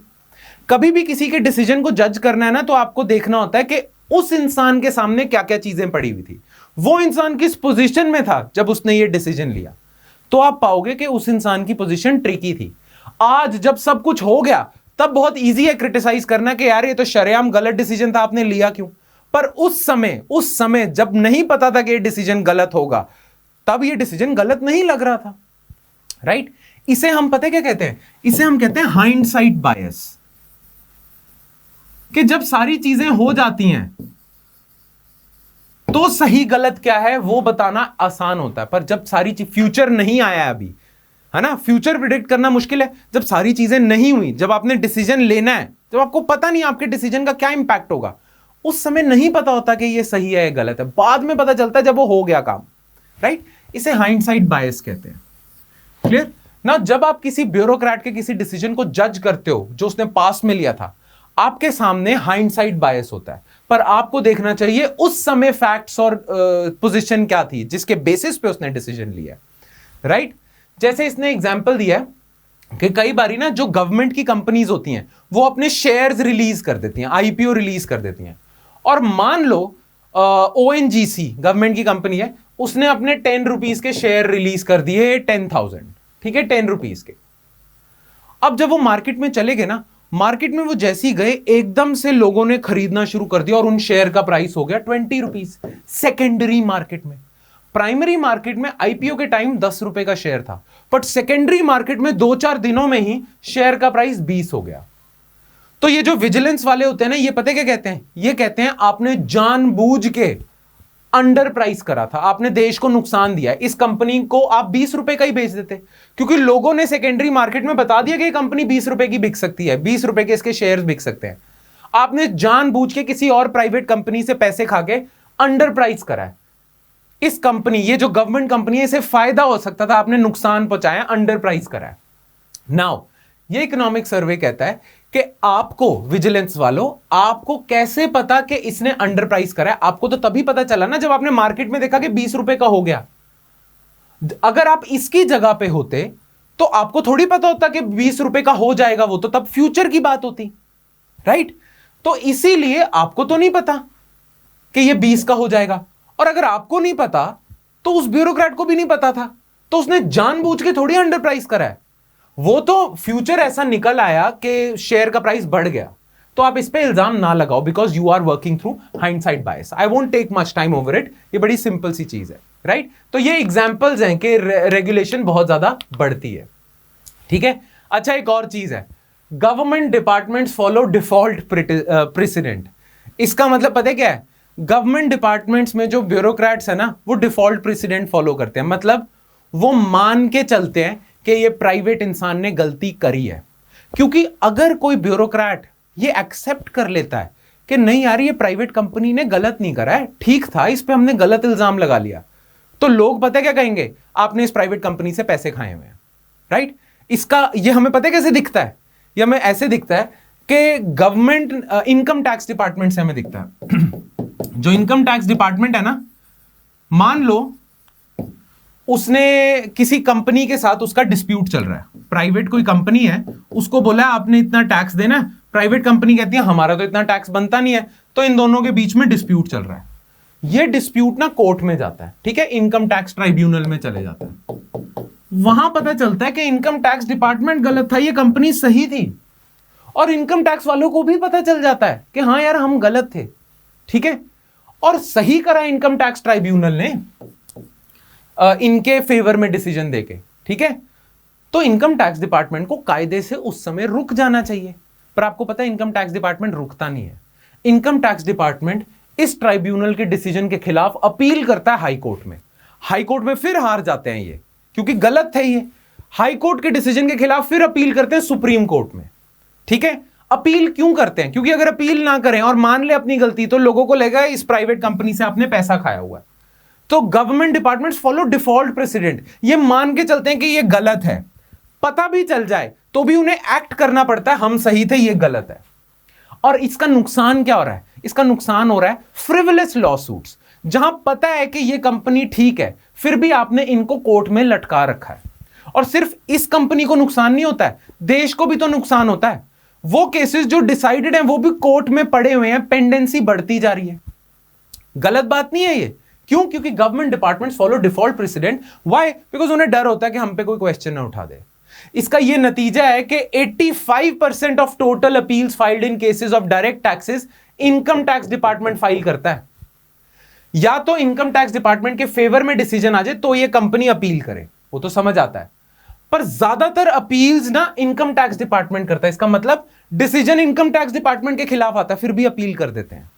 कभी भी किसी के डिसीजन को जज करना है ना, तो आपको देखना होता है कि उस इंसान के सामने क्या क्या चीजें पड़ी हुई थी, वो इंसान किस पोजीशन में था जब उसने ये डिसीजन लिया, तो आप पाओगे कि उस इंसान की पोजीशन ट्रिकी थी। आज जब सब कुछ हो गया, तब बहुत इजी है क्रिटिसाइज करना कि यार ये तो शरेआम गलत डिसीजन था, आपने लिया क्यों। पर उस समय जब नहीं पता था कि ये डिसीजन गलत होगा, तब ये डिसीजन गलत नहीं लग रहा था, राइट। इसे हम पता है क्या कहते हैं, इसे हम कहते हैं हाइंडसाइट बायस, कि जब सारी चीजें हो जाती हैं तो सही गलत क्या है वो बताना आसान होता है, पर जब सारी चीज, फ्यूचर नहीं आया है अभी, है ना, फ्यूचर प्रिडिक्ट करना मुश्किल है। जब सारी चीजें नहीं हुई, जब आपने डिसीजन लेना है, जब आपको पता नहीं आपके डिसीजन का क्या इंपैक्ट होगा, उस समय नहीं पता होता कि ये सही है या गलत है, बाद में पता चलता है जब वो हो गया काम, राइट। इसे हाइंडसाइट बायस कहते हैं। क्लियर ना। जब आप किसी ब्यूरोक्रेट के किसी डिसीजन को जज करते हो जो उसने पास में लिया था, आपके सामने हाइंडसाइट बायस होता है, पर आपको देखना चाहिए उस समय फैक्ट्स और पोजीशन क्या थी जिसके बेसिस पे उसने डिसीजन लिया, राइट। जैसे इसने एग्जांपल दिया है कि कई बारी ना जो गवर्नमेंट की कंपनीज होती हैं वो अपने शेयर्स रिलीज कर देती हैं, आईपीओ रिलीज कर देती हैं, और मान लो ओएनजीसी गवर्नमेंट की कंपनी है, उसने अपने 10 रुपीज के शेयर रिलीज कर दिए 10,000, ठीक है, 10 रुपीज के। अब जब वो मार्केट में चले गए ना, मार्केट में वो जैसे ही गए एकदम से लोगों ने खरीदना शुरू कर दिया और उन शेयर का प्राइस हो गया 20 रुपीज सेकेंडरी मार्केट में। प्राइमरी मार्केट में आईपीओ के टाइम 10 रुपए का शेयर था, बट सेकेंडरी मार्केट में 2-4 दिनों में ही शेयर का प्राइस 20 हो गया। तो ये जो विजिलेंस वाले होते हैं ना, ये पता क्या कहते हैं, ये कहते हैं आपने जानबूझ के अंडर प्राइस करा था, आपने देश को नुकसान दिया। इस कंपनी को आप 20 रुपए का ही बेच देते, क्योंकि लोगों ने सेकेंडरी मार्केट में बता दिया कि ये कंपनी 20 रुपए की बिक सकती है, 20 रुपए के इसके शेयर्स बिक सकते हैं। आपने जानबूझ के किसी और प्राइवेट कंपनी से पैसे खा के अंडर प्राइस करा है। इस कंपनी, ये जो गवर्नमेंट कंपनी है, इसे फायदा हो सकता था, आपने नुकसान पहुंचाया, अंडर प्राइस करा है। नाउ ये इकोनॉमिक सर्वे कहता है कि आपको, विजिलेंस वालों, आपको कैसे पता कि इसने अंडर प्राइस करा है? आपको तो तभी पता चला ना जब आपने मार्केट में देखा कि 20 रुपए का हो गया। अगर आप इसकी जगह पे होते तो आपको थोड़ी पता होता कि 20 रुपए का हो जाएगा, वो तो तब फ्यूचर की बात होती, राइट। तो इसीलिए आपको तो नहीं पता कि ये 20 का हो जाएगा, और अगर आपको नहीं पता तो उस ब्यूरोक्रेट को भी नहीं पता था, तो उसने जानबूझ के थोड़ी अंडर प्राइस करा है। वो तो फ्यूचर ऐसा निकल आया कि शेयर का प्राइस बढ़ गया। तो आप इस पे इल्जाम ना लगाओ, because you are working through hindsight bias. I won't take much time over it, ये बड़ी सिंपल सी चीज है, राइट। तो ये एग्जांपल्स हैं कि रेगुलेशन बहुत ज्यादा बढ़ती है, ठीक है। अच्छा, एक और चीज है, government departments follow default president. इसका मतलब पता है क्या है? गवर्नमेंट डिपार्टमेंट्स में जो ब्यूरोक्रेट्स है ना, वो डिफॉल्ट प्रेसिडेंट फॉलो करते हैं। मतलब वो मान के चलते हैं कि ये प्राइवेट इंसान ने गलती करी है, क्योंकि अगर कोई ब्यूरोक्रेट ये एक्सेप्ट कर लेता है कि नहीं यार ये प्राइवेट कंपनी ने गलत नहीं करा है, ठीक था, इस पे हमने गलत इल्जाम लगा लिया, तो लोग पता है क्या कहेंगे? आपने इस प्राइवेट कंपनी से पैसे खाए हुए हैं, राइट। इसका ये हमें पता है कैसे दिखता है? ये हमें ऐसे दिखता है कि गवर्नमेंट इनकम टैक्स डिपार्टमेंट से हमें दिखता है। जो इनकम टैक्स डिपार्टमेंट है ना, मान लो उसने किसी कंपनी के साथ उसका डिस्प्यूट चल रहा है, प्राइवेट कोई कंपनी है, उसको बोला है आपने इतना टैक्स देना है, प्राइवेट कंपनी कहती है हमारा तो इतना टैक्स बनता नहीं है, तो इन दोनों के बीच में डिस्प्यूट चल रहा है। ये डिस्प्यूट ना कोर्ट में जाता है, ठीक है, इनकम टैक्स ट्राइब्यूनल में चले जाता है। वहां पता चलता है कि इनकम टैक्स डिपार्टमेंट गलत था, ये कंपनी सही थी, और इनकम टैक्स वालों को भी पता चल जाता है कि हाँ यार हम गलत थे, ठीक है, और सही करा इनकम टैक्स ट्राइब्यूनल ने इनके फेवर में डिसीजन देके, ठीक है। तो इनकम टैक्स डिपार्टमेंट को कायदे से उस समय रुक जाना चाहिए, पर आपको पता है इनकम टैक्स डिपार्टमेंट रुकता नहीं है। इनकम टैक्स डिपार्टमेंट इस ट्राइब्यूनल के डिसीजन के खिलाफ अपील करता है हाई कोर्ट में। हाई कोर्ट में फिर हार जाते हैं ये, क्योंकि गलत थे ये। हाई कोर्ट के डिसीजन के खिलाफ फिर अपील करते हैं सुप्रीम कोर्ट में, ठीक है। अपील क्यों करते हैं? क्योंकि अगर अपील ना करें और मान ले अपनी गलती, तो लोगों को लगेगा इस प्राइवेट कंपनी से आपने पैसा खाया हुआ है। तो government departments follow default president, ये मान के चलते हैं कि ये गलत है, पता भी चल जाए तो भी उन्हें एक्ट करना पड़ता है, हम सही थे ये गलत है। और इसका नुकसान क्या हो रहा है? इसका नुकसान हो रहा है फ्रिवलेस लॉसूट्स, जहां पता है कि ये कंपनी ठीक है, फिर भी आपने इनको कोर्ट में लटका रखा है। और सिर्फ इस कंपनी को नुकसान नहीं होता है, देश को भी तो नुकसान होता है। वो केसेस जो डिसाइडेड हैं वो भी कोर्ट में पड़े हुए हैं, पेंडेंसी बढ़ती जा रही है। गलत बात नहीं है ये। क्यों? क्योंकि government departments follow default president. Why? Because उन्हें डर होता है कि हम पे कोई क्वेश्चन ना उठा दे। इसका यह नतीजा है कि 85% of total appeals filed in cases of direct taxes income tax department file करता है। या तो इनकम टैक्स डिपार्टमेंट के फेवर में डिसीजन आ जाए तो यह कंपनी अपील करे, वो तो समझ आता है, पर ज्यादातर अपील्स ना इनकम टैक्स डिपार्टमेंट करता है। इसका मतलब डिसीजन इनकम टैक्स डिपार्टमेंट के खिलाफ आता है, फिर भी अपील कर देते हैं,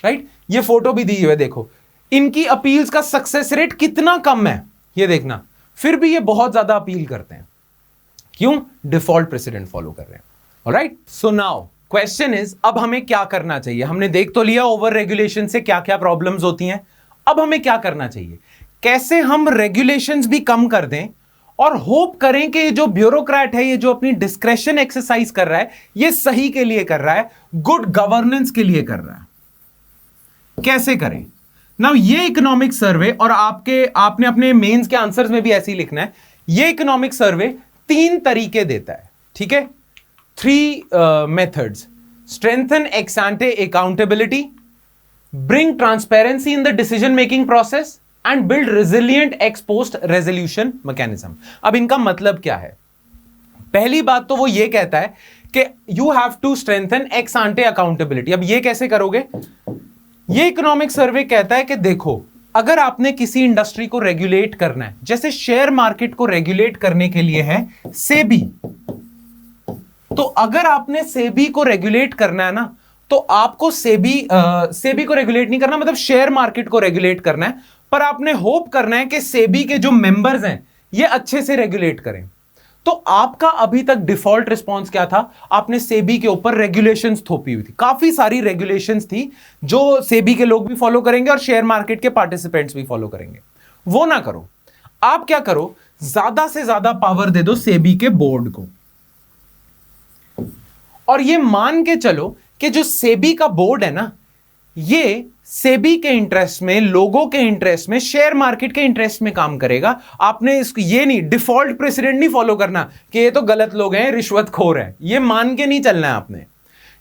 राइट। ये फोटो भी दी हुई है, देखो, इनकी अपील्स का सक्सेस रेट कितना कम है ये देखना, फिर भी ये बहुत ज्यादा अपील करते हैं। क्यों? डिफॉल्ट प्रेसिडेंट फॉलो कर रहे हैं। Alright, so now question is, अब हमें क्या करना चाहिए? हमने देख तो लिया ओवर रेगुलेशन से क्या क्या प्रॉब्लम्स होती हैं, अब हमें क्या करना चाहिए? कैसे हम रेगुलेशंस भी कम कर दें और होप करें कि ये जो ब्यूरोक्रेट है, ये जो अपनी डिस्क्रेशन एक्सरसाइज कर रहा है, ये सही के लिए कर रहा है, गुड गवर्नेंस के लिए कर रहा है। कैसे करें? नाउ ये इकोनॉमिक सर्वे, और आपने अपने मेंस के आंसर्स में भी ऐसे ही लिखना है, ये इकोनॉमिक सर्वे 3 तरीके देता है, ठीक है? 3 methods: strengthen x एंटे accountability, bring transparency in the decision making process and build resilient ex post resolution mechanism। अब इनका मतलब क्या है? पहली बात तो वो ये कहता है कि you have to strengthen ex ante accountability। अब ये कैसे करोगे? ये इकोनॉमिक सर्वे कहता है कि देखो, अगर आपने किसी इंडस्ट्री को रेगुलेट करना है, जैसे शेयर मार्केट को रेगुलेट करने के लिए है सेबी, तो अगर आपने सेबी को रेगुलेट करना है ना, तो आपको सेबी को रेगुलेट नहीं करना, मतलब शेयर मार्केट को रेगुलेट करना है, पर आपने होप करना है कि सेबी के जो मेंबर्स हैं ये अच्छे से रेगुलेट करें। तो आपका अभी तक डिफॉल्ट रिस्पांस क्या था? आपने सेबी के ऊपर रेगुलेशंस थोपी हुई थी, काफी सारी रेगुलेशंस थी जो सेबी के लोग भी फॉलो करेंगे और शेयर मार्केट के पार्टिसिपेंट्स भी फॉलो करेंगे। वो ना करो, आप क्या करो, ज्यादा से ज्यादा पावर दे दो सेबी के बोर्ड को, और ये मान के चलो कि जो सेबी का बोर्ड है ना, ये सेबी के इंटरेस्ट में, लोगों के इंटरेस्ट में, शेयर मार्केट के इंटरेस्ट में काम करेगा। आपने इसको ये नहीं, डिफॉल्ट प्रेसिडेंट नहीं फॉलो करना कि ये तो गलत लोग हैं, रिश्वतखोर है, ये मान के नहीं चलना है आपने।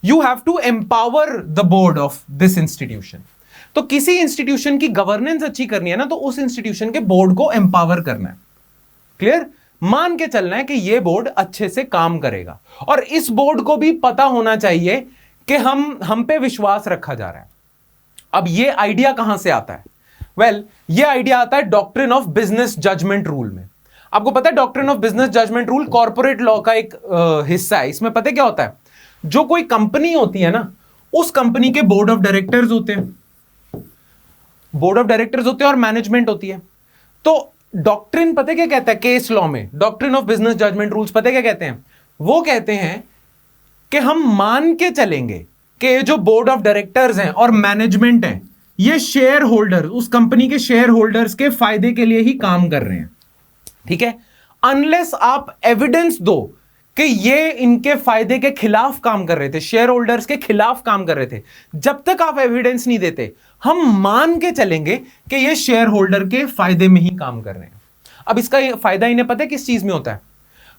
You have to empower the board of this institution. तो किसी इंस्टीट्यूशन की गवर्नेंस अच्छी करनी है ना, तो उस इंस्टीट्यूशन के बोर्ड को एम्पावर करना है। क्लियर? मान के चलना है कि ये बोर्ड अच्छे से काम करेगा, और इस बोर्ड को भी पता होना चाहिए कि हम पे विश्वास रखा जा रहा है। अब ये आइडिया कहां से आता है? वेल, ये आइडिया आता है doctrine of business judgment rule में। आपको पता है doctrine of business judgment rule corporate law का एक हिस्सा है। इसमें पता है क्या होता है? जो कोई कंपनी होती है ना, उस कंपनी के बोर्ड ऑफ डायरेक्टर्स होते हैं, बोर्ड ऑफ डायरेक्टर्स होते हैं और मैनेजमेंट होती है। तो डॉक्ट्रिन पता है क्या कहता है? केस लॉ में doctrine of business judgment rules पता है क्या कहते हैं? वो कहते हैं कि हम मान के चलेंगे कि ये जो बोर्ड ऑफ डायरेक्टर्स हैं और मैनेजमेंट हैं, ये शेयर होल्डर, उस कंपनी के शेयर होल्डर्स के फायदे के लिए ही काम कर रहे हैं, ठीक है? अनलेस आप एविडेंस दो कि ये इनके फायदे के खिलाफ काम कर रहे थे, शेयर होल्डर्स के खिलाफ काम कर रहे थे, जब तक आप एविडेंस नहीं देते, हम मान के चलेंगे कि ये शेयर होल्डर के फायदे में ही काम कर रहे हैं। अब इसका फायदा इन्हें पता है किस चीज में होता है?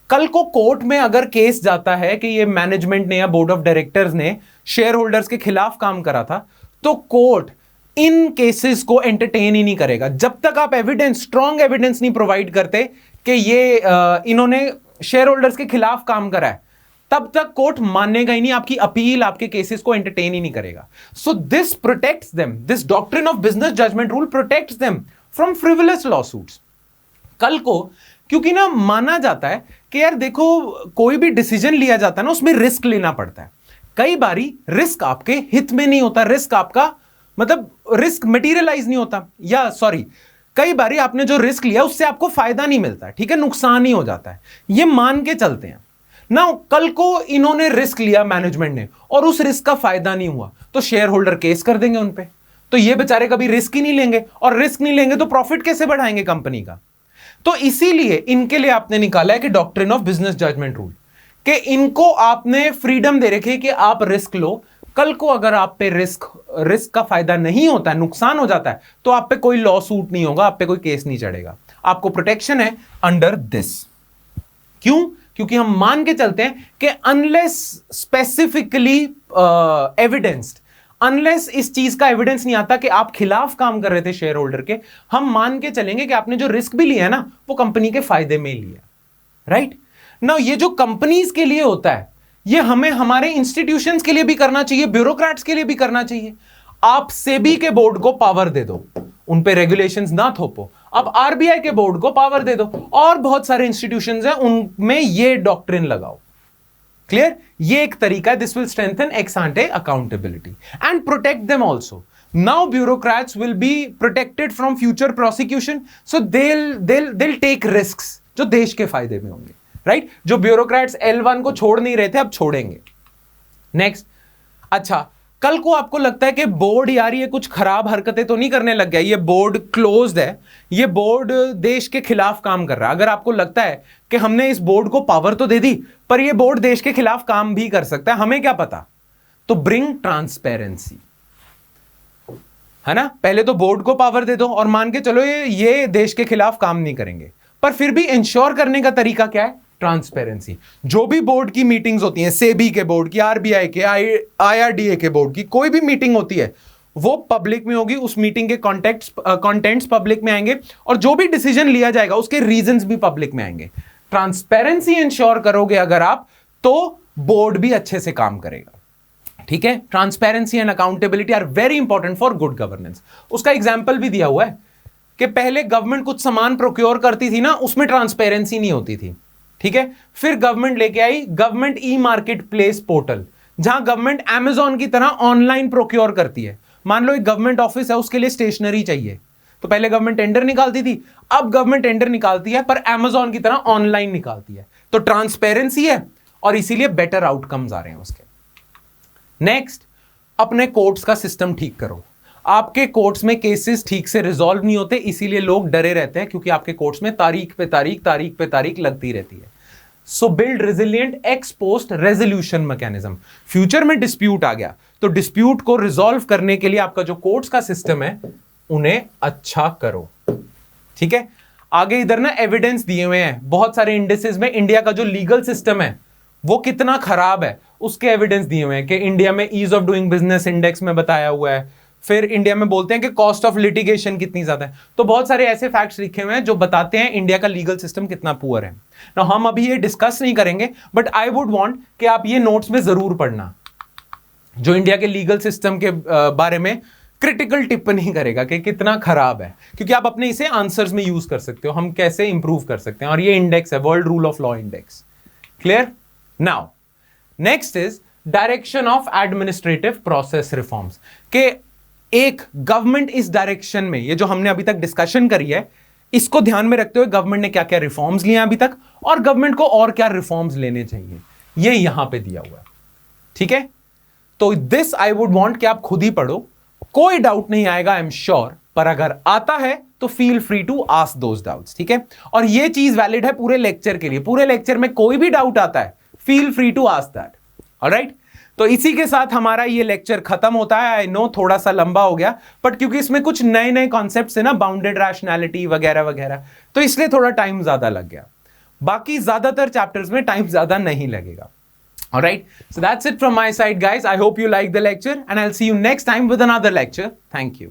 कल को कोर्ट में अगर केस जाता है कि ये मैनेजमेंट ने या बोर्ड ऑफ डायरेक्टर्स ने शेयर होल्डर्स के खिलाफ काम करा था, तो कोर्ट इन केसेस को एंटरटेन ही नहीं करेगा जब तक आप एविडेंस, स्ट्रॉन्ग एविडेंस नहीं प्रोवाइड करते कि ये इन्होंने शेयर होल्डर्स के खिलाफ काम करा है। तब तक कोर्ट मानेगा ही नहीं, आपकी अपील, आपके केसेस को एंटरटेन ही नहीं करेगा। So this protects them, this doctrine of business judgment rule protects them from frivolous lawsuits. कल को क्योंकि ना माना जाता है कि यार देखो, कोई भी डिसीजन लिया जाता है ना, उसमें रिस्क लेना पड़ता है। कई बारी रिस्क आपके हित में नहीं होता, रिस्क आपका मतलब रिस्क मटेरियलाइज नहीं होता, या सॉरी, कई बारी आपने जो रिस्क लिया उससे आपको फायदा नहीं मिलता है, ठीक है, नुकसान ही हो जाता है। ये मान के चलते हैं ना, कल को इन्होंने रिस्क लिया मैनेजमेंट ने और उस रिस्क का फायदा नहीं हुआ, तो शेयर होल्डर केस कर देंगे उन पे। तो ये बेचारे कभी रिस्क ही नहीं लेंगे, और रिस्क नहीं लेंगे तो प्रॉफिट कैसे बढ़ाएंगे कंपनी का? तो इसीलिए इनके लिए आपने निकाला है कि doctrine of business judgment rule, कि इनको आपने फ्रीडम दे रखी है कि आप रिस्क लो। कल को अगर आप पे रिस्क का फायदा नहीं होता है, नुकसान हो जाता है, तो आप पे कोई लॉ सूट नहीं होगा, आप पे कोई केस नहीं चढ़ेगा, आपको प्रोटेक्शन है अंडर दिस। क्यों? क्योंकि हम मान के चलते हैं कि अनलेस स्पेसिफिकली एविडेंस्ड, अनलेस इस चीज का एविडेंस नहीं आता कि आप खिलाफ काम कर रहे थे शेयर होल्डर के, हम मान के चलेंगे कि आपने जो रिस्क भी लिया है ना, वो कंपनी के फायदे में लिया। राइट नाउ, ये जो कंपनीज के लिए होता है, ये हमें हमारे इंस्टीट्यूशंस के लिए भी करना चाहिए, ब्यूरोक्रेट्स के लिए भी करना चाहिए। आप सेबी के बोर्ड को पावर दे दो, उन पे रेगुलेशंस ना थोपो। अब आरबीआई के बोर्ड को पावर दे दो, और बहुत सारे इंस्टीट्यूशंस हैं उनमें ये डॉक्ट्रिन लगाओ। क्लियर? ये एक तरीका है। This will strengthen x एंटे accountability and protect them also. Now bureaucrats will be protected from future prosecution, so they'll take risks जो देश के फायदे में होंगे, राइट? जो ब्यूरोक्रेट्स L1 को छोड़ नहीं रहे थे अब छोड़ेंगे. नेक्स्ट, अच्छा, कल को आपको लगता है कि बोर्ड यार ये कुछ खराब हरकतें तो नहीं करने लग गया, ये बोर्ड क्लोज्ड है, ये बोर्ड देश के खिलाफ काम कर रहा है. अगर आपको लगता है कि हमने इस बोर्ड को पावर तो दे दी पर ये बोर्ड देश के खिलाफ काम भी कर सकता है, हमें क्या पता, तो ब्रिंग ट्रांसपेरेंसी, है ना? पहले तो बोर्ड को पावर दे दो और मान के चलो ये देश के खिलाफ काम नहीं करेंगे, पर फिर भी इंश्योर करने का तरीका क्या है? ट्रांसपेरेंसी. जो भी बोर्ड की मीटिंग्स होती हैं, सेबी के बोर्ड की, आरबीआई के, आईआरडीए के बोर्ड की, कोई भी मीटिंग होती है वो पब्लिक में होगी, उस मीटिंग के कंटेंट्स पब्लिक में आएंगे और जो भी डिसीजन लिया जाएगा उसके रीजंस भी पब्लिक में आएंगे. ट्रांसपेरेंसी इंश्योर करोगे अगर आप, तो बोर्ड भी अच्छे से काम करेगा. ठीक है? Transparency and accountability are very important for good governance. उसका एग्जाम्पल भी दिया हुआ है कि पहले गवर्नमेंट कुछ सामान प्रोक्योर करती थी ना, उसमें ट्रांसपेरेंसी नहीं होती थी. ठीक है? फिर गवर्नमेंट लेके आई government e market place portal, जहां गवर्नमेंट अमेजॉन की तरह ऑनलाइन प्रोक्योर करती है. मान लो एक गवर्नमेंट ऑफिस है, उसके लिए स्टेशनरी चाहिए, तो पहले गवर्नमेंट टेंडर निकालती थी, अब गवर्नमेंट टेंडर निकालती है पर अमेजॉन की तरह ऑनलाइन निकालती है. तो ट्रांसपेरेंसी है और इसीलिए बेटर आउटकम्स आ रहे हैं उसके. नेक्स्ट, अपने कोर्ट्स का सिस्टम ठीक करो. आपके कोर्ट्स में केसेस ठीक से रिजॉल्व नहीं होते, इसीलिए लोग डरे रहते हैं, क्योंकि आपके कोर्ट्स में तारीख पे तारीख लगती रहती है. सो build resilient x post resolution mechanism. Future में डिस्प्यूट आ गया तो डिस्प्यूट को रिजॉल्व करने के लिए आपका जो कोर्ट्स का सिस्टम है उन्हें अच्छा करो. ठीक है? आगे इधर ना एविडेंस दिए हुए हैं बहुत सारे इंडेसेस में. इंडिया का जो लीगल सिस्टम है वो कितना खराब है उसके एविडेंस दिए हुए हैं कि इंडिया में ease of doing business index में बताया हुआ है. फिर इंडिया में बोलते हैं कि कॉस्ट ऑफ लिटिगेशन कितनी ज्यादा है. तो बहुत सारे ऐसे फैक्ट्स लिखे हुए हैं जो बताते हैं इंडिया का लीगल सिस्टम कितना पुअर है. ना हम अभी ये डिस्कस नहीं करेंगे, बट आई वुड वांट कि आप ये नोट्स में जरूर पढ़ना, जो इंडिया के लीगल सिस्टम के बारे में क्रिटिकल टिप्पणी करेगा कि कितना खराब है, क्योंकि आप अपने इसे आंसर्स में यूज कर सकते हो, हम कैसे इंप्रूव कर सकते हैं. और ये इंडेक्स है world Rule of Law index. Clear? Now next is direction of administrative process reforms. के एक गवर्नमेंट इस डायरेक्शन में, ये जो हमने अभी तक डिस्कशन करी है, इसको ध्यान में रखते हुए गवर्नमेंट ने क्या क्या रिफॉर्म्स लिए अभी तक और गवर्नमेंट को और क्या रिफॉर्म्स लेने चाहिए, ये यहां पे दिया हुआ है. ठीक है? तो दिस आई वुड वांट कि आप खुद ही पढ़ो, कोई डाउट नहीं आएगा आई एम श्योर, पर अगर आता है तो feel free to ask those doubts. ठीक है? और ये चीज वैलिड है पूरे लेक्चर के लिए. पूरे लेक्चर में कोई भी डाउट आता है, feel free to ask that. Alright? तो इसी के साथ हमारा ये लेक्चर खत्म होता है. आई नो थोड़ा सा लंबा हो गया, बट क्योंकि इसमें कुछ नए नए कॉन्सेप्ट्स है ना, बाउंडेड रैशनैलिटी वगैरह वगैरह, तो इसलिए थोड़ा टाइम ज्यादा लग गया. बाकी ज्यादातर चैप्टर्स में टाइम ज्यादा नहीं लगेगा. Alright, so that's it from my side guys. I hope you like the lecture and I will see you next time with another lecture. Thank you.